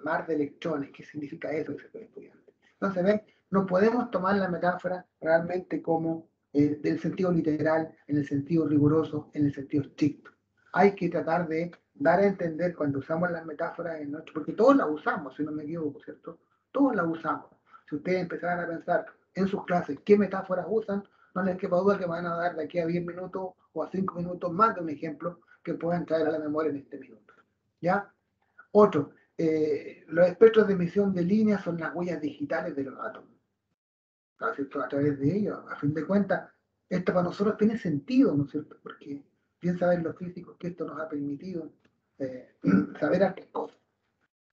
Mar de electrones, ¿qué significa eso? Dice el estudiante. Entonces, ¿ven? No podemos tomar la metáfora realmente como del sentido literal, en el sentido riguroso, en el sentido estricto. Hay que tratar de dar a entender cuando usamos las metáforas en nuestro, porque todos las usamos, si no me equivoco, ¿cierto? Todos las usamos. Si ustedes empezaran a pensar en sus clases qué metáforas usan, no les quepa duda que van a dar de aquí a 10 minutos o a 5 minutos más de un ejemplo que puedan traer a la memoria en este minuto. ¿Ya? Otro, los espectros de emisión de líneas son las huellas digitales de los átomos. ¿Cierto? A través de ellos, a fin de cuentas, esto para nosotros tiene sentido, ¿no es cierto? Porque bien saben los físicos que esto nos ha permitido saber hartas cosas.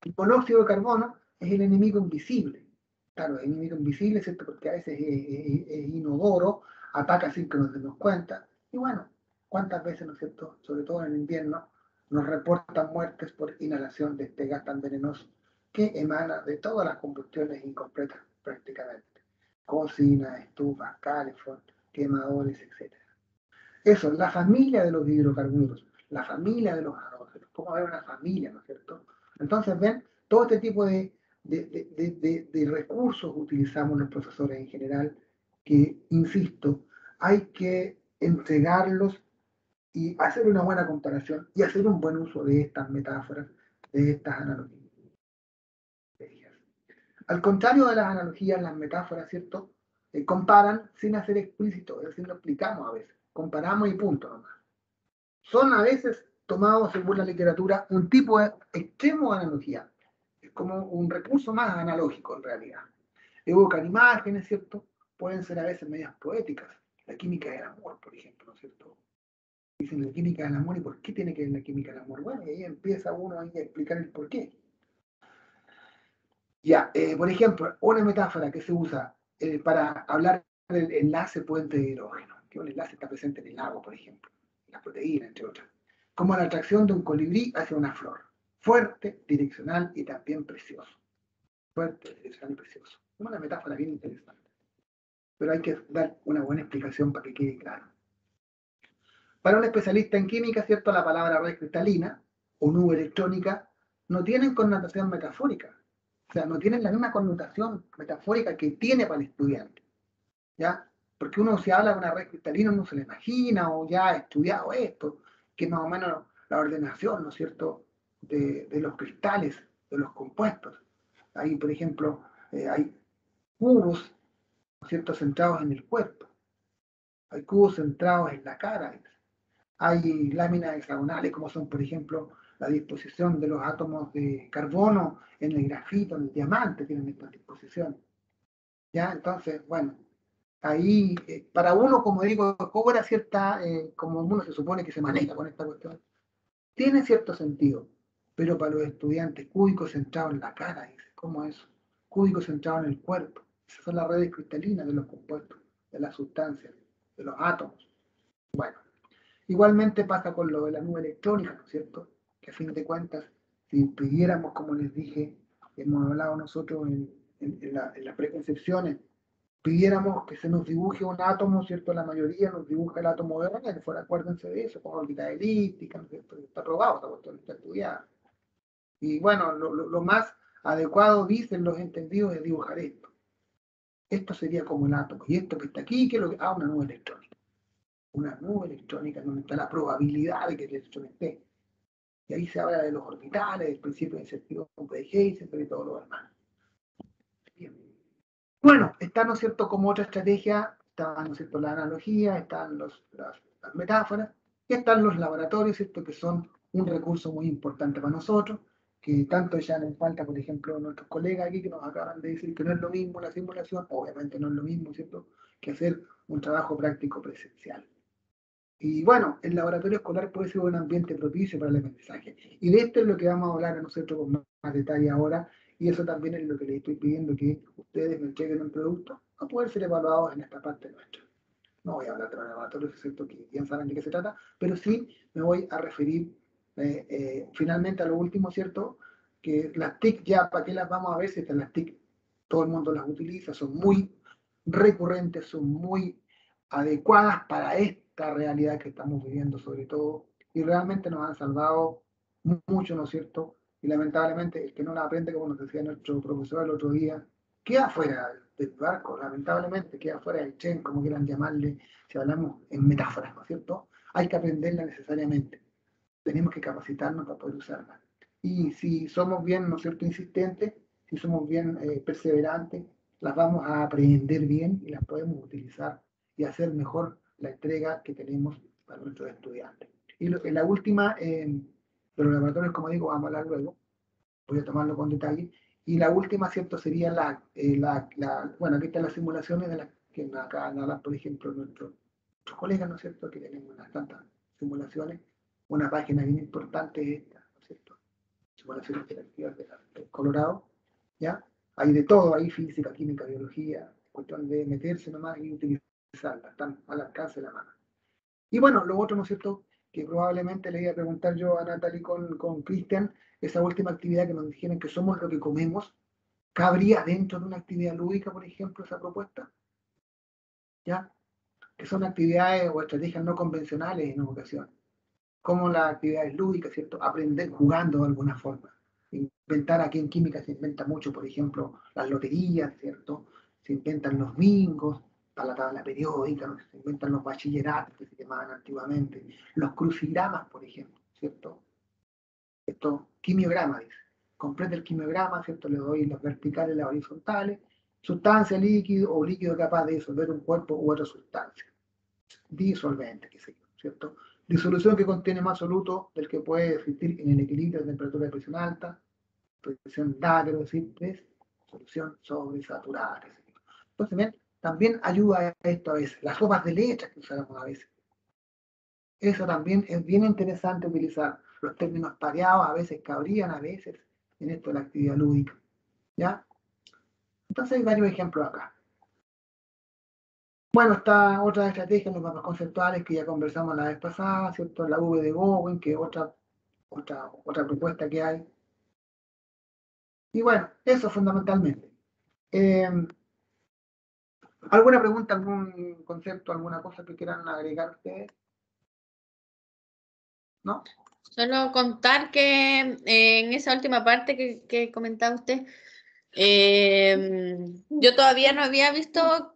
El monóxido de carbono es el enemigo invisible. Claro, el enemigo invisible, ¿cierto? Porque a veces es inodoro, ataca sin que nos demos cuenta. Y bueno, ¿cuántas veces, ¿no es cierto?, sobre todo en el invierno, nos reportan muertes por inhalación de este gas tan venenoso que emana de todas las combustiones incompletas prácticamente. Cocinas, estufas, calefón, quemadores, etc. Eso, la familia de los hidrocarburos, la familia de los halógenos, cómo hay una familia, ¿no es cierto? Entonces, ven, todo este tipo de recursos utilizamos los profesores en general, que, insisto, hay que entregarlos y hacer una buena comparación y hacer un buen uso de estas metáforas, de estas analogías. Al contrario de las analogías, las metáforas, ¿cierto?, comparan sin hacer explícito, es decir, lo explicamos a veces, comparamos y punto nomás. Son a veces tomados, según la literatura, un tipo de extremo de analogía. Es como un recurso más analógico en realidad. Evocan imágenes, ¿cierto? Pueden ser a veces medias poéticas. La química del amor, por ejemplo, ¿no es cierto? Dicen la química del amor, ¿y por qué tiene que ver la química del amor? Bueno, y ahí empieza uno ahí a explicar el por qué. Ya, por ejemplo, una metáfora que se usa para hablar del enlace puente de hidrógeno, que un enlace está presente en el agua, por ejemplo, en la proteína, entre otras, como la atracción de un colibrí hacia una flor, fuerte, direccional y también precioso. Fuerte, direccional y precioso. Una metáfora bien interesante, pero hay que dar una buena explicación para que quede claro. Para un especialista en química, ¿cierto?, la palabra red cristalina o nube electrónica no tienen connotación metafórica. O sea, no tienen la misma connotación metafórica que tiene para el estudiante. ¿Ya? Porque uno, si habla de una red cristalina, uno se le imagina, o ya ha estudiado esto, que es más o menos la ordenación, ¿no es cierto?, de los cristales, de los compuestos. Ahí, por ejemplo, hay cubos, ¿no es cierto?, centrados en el cuerpo. Hay cubos centrados en la cara. Hay láminas hexagonales, como son, por ejemplo, la disposición de los átomos de carbono en el grafito, en el diamante, tienen esta disposición. ¿Ya? Entonces, bueno, ahí, para uno, como digo, cobra cierta, como uno se supone que se maneja con esta cuestión, tiene cierto sentido, pero para los estudiantes, cúbicos centrados en la cara, dice, ¿cómo es? Cúbicos centrados en el cuerpo. Esas son las redes cristalinas de los compuestos, de las sustancias, de los átomos. Bueno. Igualmente pasa con lo de la nube electrónica, ¿no es cierto? Que a fin de cuentas, si pidiéramos, como les dije, hemos hablado nosotros en las preconcepciones, pidiéramos que se nos dibuje un átomo, ¿cierto? La mayoría nos dibuja el átomo de Rutherford, acuérdense de eso, con órbita elíptica, ¿no es cierto? Está probado, esta cuestión está estudiada. Y bueno, lo más adecuado, dicen los entendidos, es dibujar esto. Esto sería como el átomo. Y esto que está aquí, que es lo que... Ah, una nube electrónica. Una nube electrónica donde está la probabilidad de que el electrón esté. Y ahí se habla de los orbitales, del principio de incertidumbre de Heisenberg y todo lo demás. Bien. Bueno, está, ¿no es cierto?, como otra estrategia, está, ¿no es cierto?, la analogía, están las metáforas, y están los laboratorios, ¿cierto?, que son un recurso muy importante para nosotros, que tanto ya nos falta, por ejemplo, nuestros colegas aquí que nos acaban de decir que no es lo mismo la simulación, obviamente no es lo mismo, ¿cierto?, que hacer un trabajo práctico presencial. Y bueno, el laboratorio escolar puede ser un ambiente propicio para el aprendizaje. Y de esto es lo que vamos a hablar a nosotros con más detalle ahora, y eso también es lo que les estoy pidiendo, que ustedes me entreguen un producto a poder ser evaluados en esta parte nuestra. No voy a hablar de los laboratorios, excepto que ya saben de qué se trata, pero sí me voy a referir finalmente a lo último, ¿cierto? Que las TIC ya, ¿para qué las vamos a ver? Si las TIC todo el mundo las utiliza, son muy recurrentes, son muy adecuadas para esta realidad que estamos viviendo sobre todo, y realmente nos han salvado mucho, ¿no es cierto? Y lamentablemente el que no la aprende, como nos decía nuestro profesor el otro día, queda fuera del barco, lamentablemente queda fuera del tren, como quieran llamarle, si hablamos en metáforas, ¿no es cierto? Hay que aprenderla necesariamente, tenemos que capacitarnos para poder usarla. Y si somos bien, ¿no es cierto?, insistentes, si somos bien perseverantes, las vamos a aprender bien y las podemos utilizar y hacer mejor la entrega que tenemos para nuestros estudiantes. Y la última, de los laboratorios, como digo, vamos a hablar luego, voy a tomarlo con detalle. Y la última, ¿cierto?, sería bueno, aquí están las simulaciones de las que acá hablan, por ejemplo, nuestros colegas, ¿no es cierto?, que tenemos unas tantas simulaciones. Una página bien importante es esta, ¿no es cierto?, simulaciones interactivas del Colorado, ¿ya? Hay de todo, hay física, química, biología, cuestión de meterse nomás y utilizarla, están al alcance de la mano. Y bueno, lo otro, ¿no es cierto?, que probablemente le iba a preguntar yo a Natalie con Cristian, esa última actividad que nos dijeron que somos lo que comemos, ¿cabría dentro de una actividad lúdica, por ejemplo, esa propuesta? ¿Ya? Que son actividades o estrategias no convencionales en educación, como las actividades lúdicas, ¿cierto? Aprender jugando de alguna forma. Inventar, aquí en química se inventa mucho, por ejemplo, las loterías, ¿cierto? Se inventan los bingos, para la tabla periódica, ¿no? Se inventan los bachilleratos que se llamaban antiguamente, los crucigramas, por ejemplo, ¿cierto? Esto, quimiograma, dice. Completa el quimiograma, ¿cierto? Le doy las verticales y las horizontales. Sustancia, líquido o líquido capaz de disolver un cuerpo u otra sustancia. Disolvente, qué sé yo, ¿cierto? Disolución que contiene más soluto del que puede existir en el equilibrio de temperatura de presión alta, presión da, quiero decir, es solución sobresaturada, qué sé yo. Entonces, bien, también ayuda a esto a veces. Las sopas de letras que usamos a veces. Eso también es bien interesante utilizar. Los términos pareados a veces cabrían, a veces, en esto de la actividad lúdica. ¿Ya? Entonces hay varios ejemplos acá. Bueno, está otra estrategia, los mapas conceptuales que ya conversamos la vez pasada, ¿cierto? La V de Bowen, que es otra propuesta que hay. Y bueno, eso fundamentalmente. ¿Alguna pregunta, algún concepto, alguna cosa que quieran agregar ustedes? ¿No? Solo contar que en esa última parte que comentaba usted, yo todavía no había visto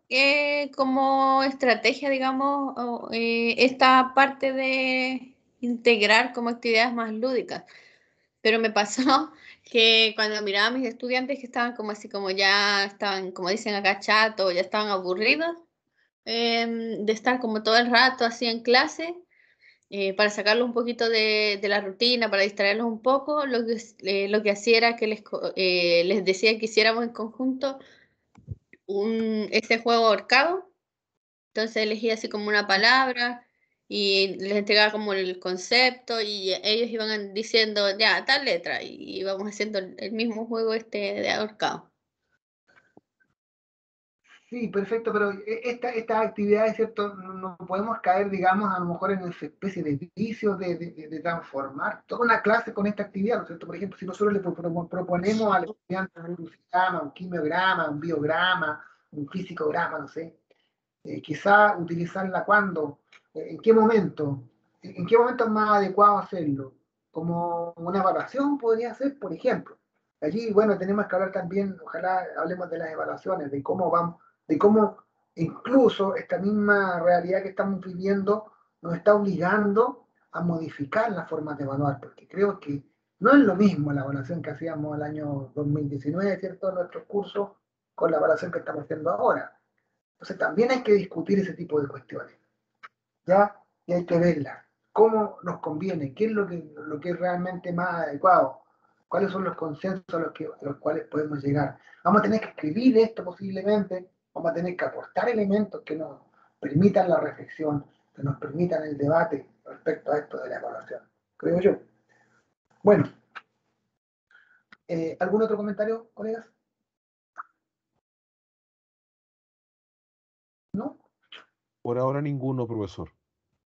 como estrategia, digamos, esta parte de integrar como actividades más lúdicas. Pero me pasó que cuando miraba a mis estudiantes que estaban como así, como ya estaban, como dicen acá, chatos, ya estaban aburridos de estar como todo el rato así en clase, para sacarlos un poquito de la rutina, para distraerlos un poco, lo que hacía era que les decía que hiciéramos en conjunto ese juego ahorcado. Entonces elegía así como una palabra y les entregaba como el concepto y ellos iban diciendo ya tal letra y íbamos haciendo el mismo juego de ahorcado. Sí, perfecto, pero estas actividades, ¿cierto? No podemos caer, digamos, a lo mejor en esa especie de vicio de transformar toda una clase con esta actividad, ¿no es cierto? Por ejemplo, si nosotros le proponemos al estudiante un crucigrama, un quimiograma, un biograma, un fisicograma, no sé, quizá utilizarla cuando, en qué momento, en qué momento es más adecuado hacerlo, como una evaluación podría ser, por ejemplo. Allí, bueno, tenemos que hablar también, ojalá hablemos de las evaluaciones, de cómo vamos, de cómo incluso esta misma realidad que estamos viviendo nos está obligando a modificar las formas de evaluar, porque creo que no es lo mismo la evaluación que hacíamos el año 2019, ¿cierto?, en nuestros cursos, con la evaluación que estamos haciendo ahora. Entonces también hay que discutir ese tipo de cuestiones, ¿ya? Y hay que verlas, cómo nos conviene, qué es lo que es realmente más adecuado, cuáles son los consensos a los cuales podemos llegar. Vamos a tener que escribir esto posiblemente, vamos a tener que aportar elementos que nos permitan la reflexión, que nos permitan el debate respecto a esto de la evaluación, creo yo. Bueno, ¿algún otro comentario, colegas? ¿No? Por ahora ninguno, profesor.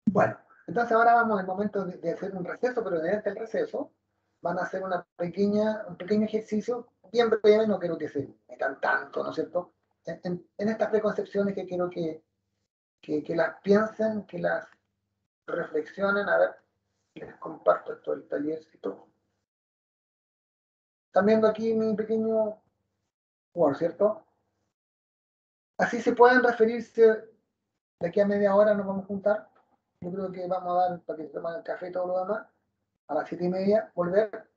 Bueno, entonces ahora vamos al momento de hacer un receso, pero durante el receso van a hacer un pequeño ejercicio, bien breve, no quiero que se metan tanto, ¿no es cierto? En estas preconcepciones que quiero que las piensen, que las reflexionen, a ver, les comparto esto del tallercito. Están viendo aquí mi pequeño Word, ¿cierto? Así se pueden referirse, de aquí a media hora nos vamos a juntar. Yo creo que vamos a dar para que se tomen el café y todo lo demás. A las 7:30, volver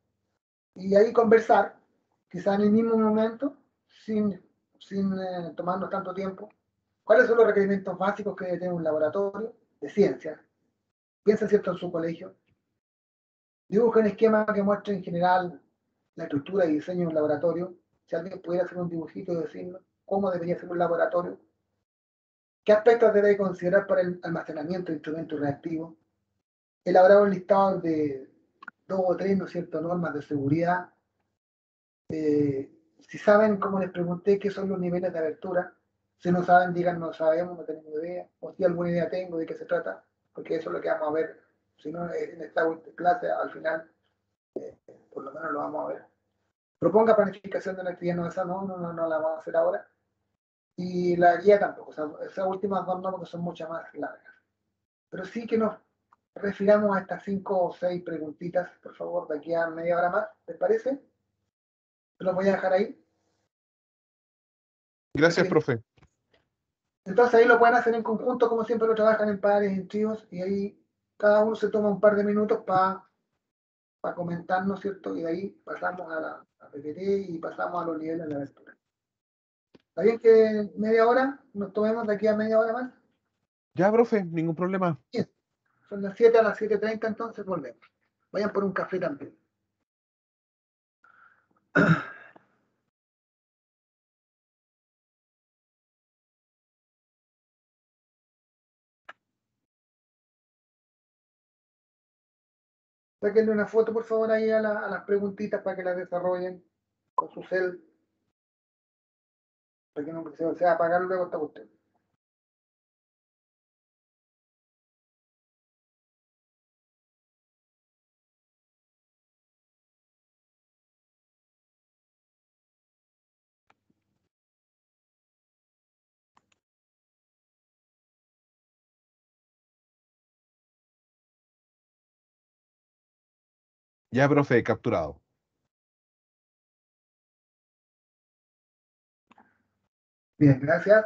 y ahí conversar, quizá en el mismo momento, sin tomarnos tanto tiempo. ¿Cuáles son los requerimientos básicos que debe tener un laboratorio de ciencia? Piensa, ¿cierto?, en su colegio. Dibuja un esquema que muestre en general la estructura y diseño de un laboratorio. Si alguien pudiera hacer un dibujito y decirnos cómo debería ser un laboratorio, qué aspectos debe considerar para el almacenamiento de instrumentos reactivos, elaborar un listado de 2 o 3, ¿no es cierto?, normas de seguridad. Si saben, como les pregunté, qué son los niveles de abertura, si no saben, digan no sabemos, no tenemos idea, o si alguna idea tengo de qué se trata, porque eso es lo que vamos a ver, si no en esta clase al final, por lo menos lo vamos a ver. Proponga planificación de la actividad, no, esa no la vamos a hacer ahora, y la guía tampoco, o sea, esas últimas 2 normas son muchas más largas, pero sí que nos refiramos a estas 5 o 6 preguntitas, por favor, de aquí a media hora más, ¿les parece? Los voy a dejar ahí. Gracias, profe. Entonces ahí lo pueden hacer en conjunto, como siempre lo trabajan en pares, en tríos, y ahí cada uno se toma un par de minutos para comentar, ¿no es cierto? Y de ahí pasamos a PPT y pasamos a los niveles de abertura. ¿Está bien que media hora nos tomemos de aquí a media hora más? Ya, profe, ningún problema. Bien. Son las 7 a las 7:30, entonces volvemos. Vayan por un café también. Sáquenle una foto, por favor, ahí a las preguntitas para que las desarrollen con su cel, para que no se va a apagar luego esta cuestión. Ya, profe, capturado. Bien, gracias.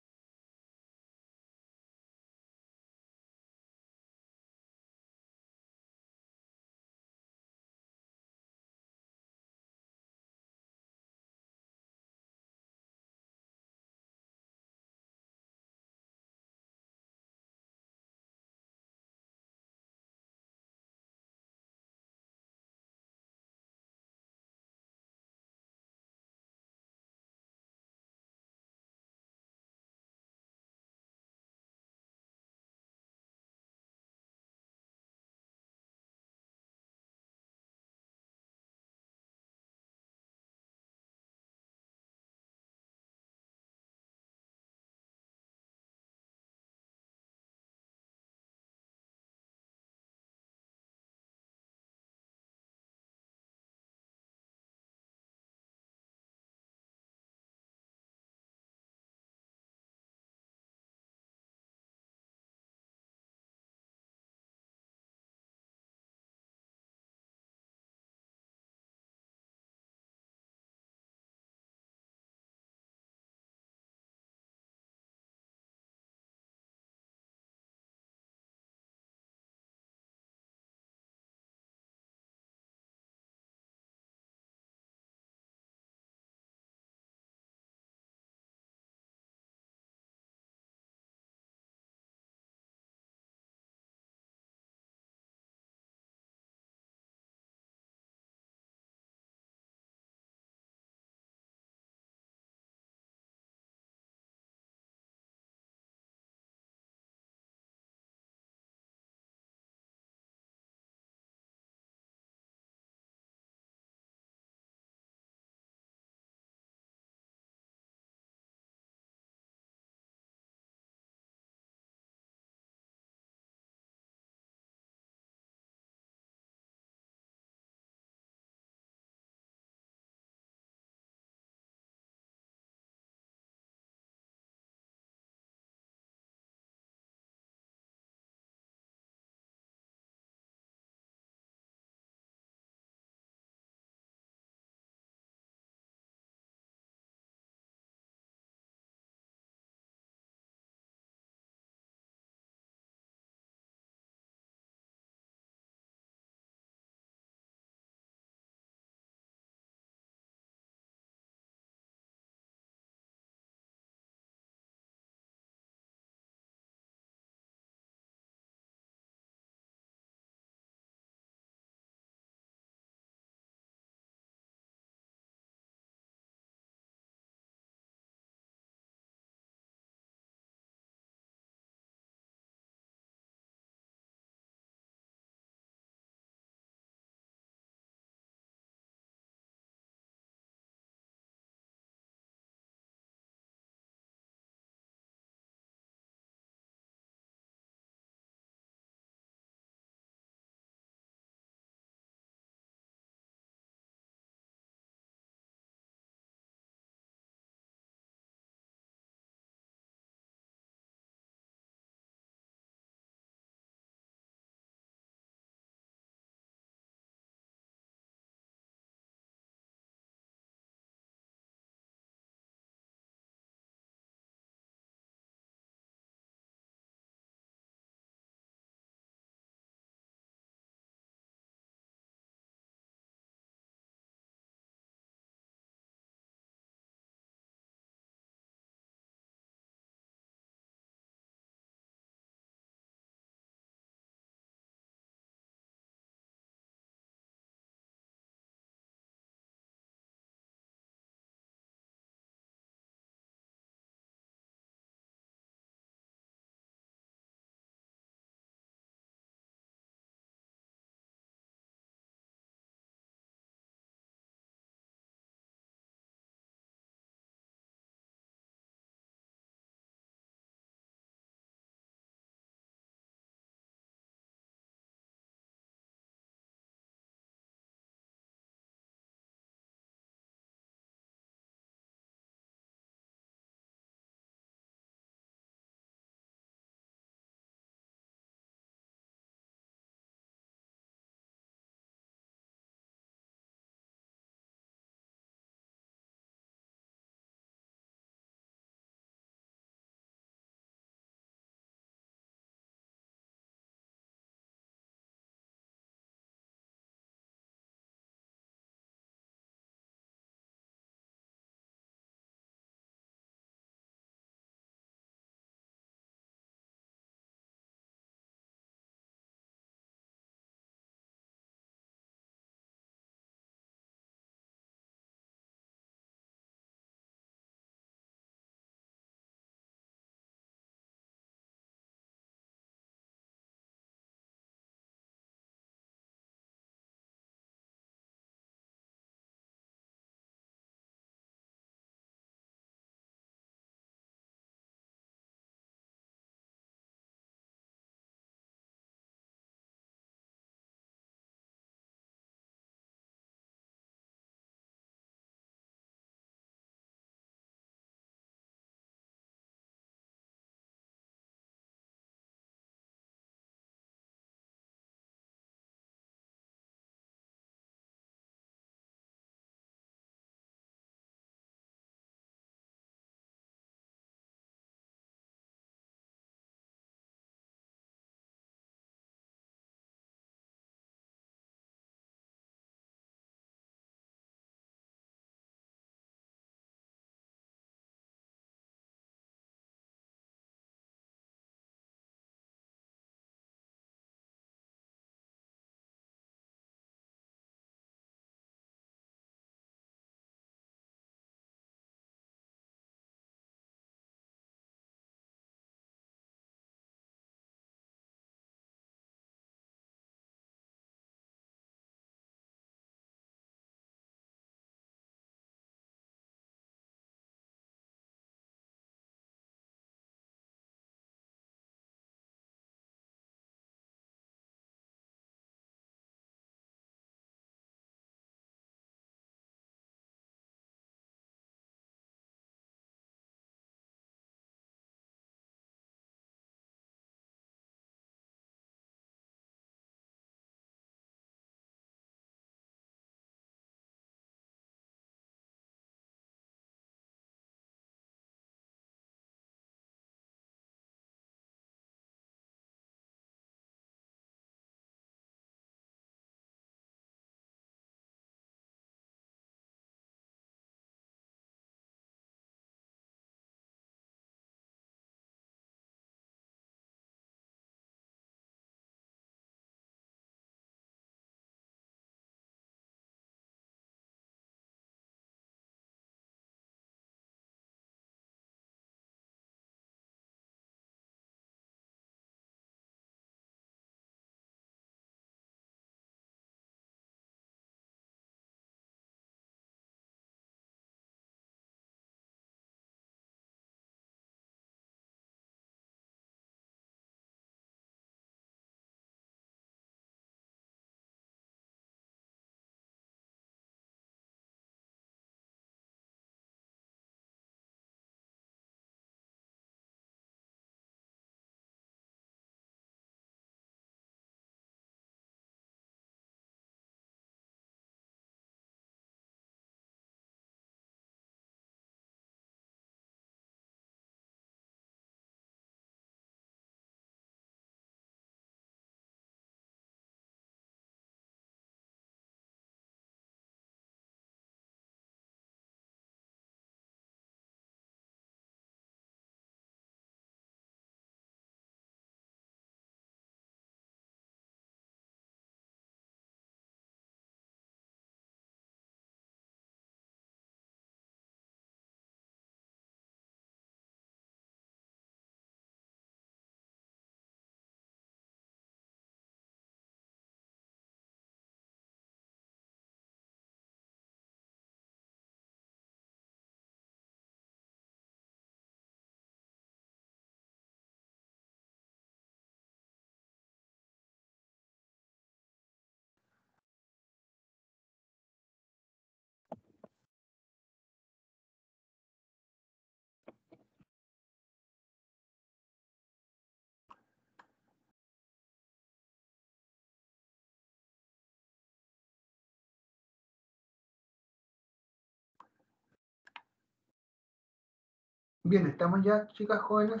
Bien, estamos ya, chicas, jóvenes,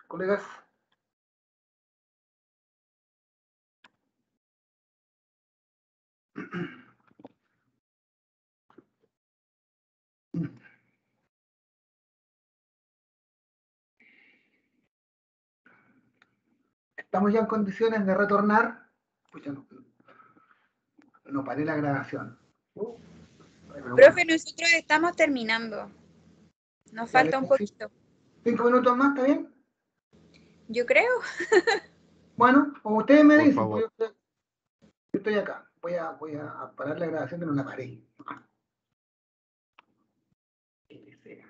colegas. Estamos ya en condiciones de retornar. Pues ya no paré la grabación. Pero Profe, bueno, nosotros estamos terminando. Nos ya falta un después, poquito. 5 minutos más, ¿está bien? Yo creo. Bueno, como ustedes me Por dicen, favor. pues yo estoy acá. Voy a parar la grabación que no la paré. Que le sea.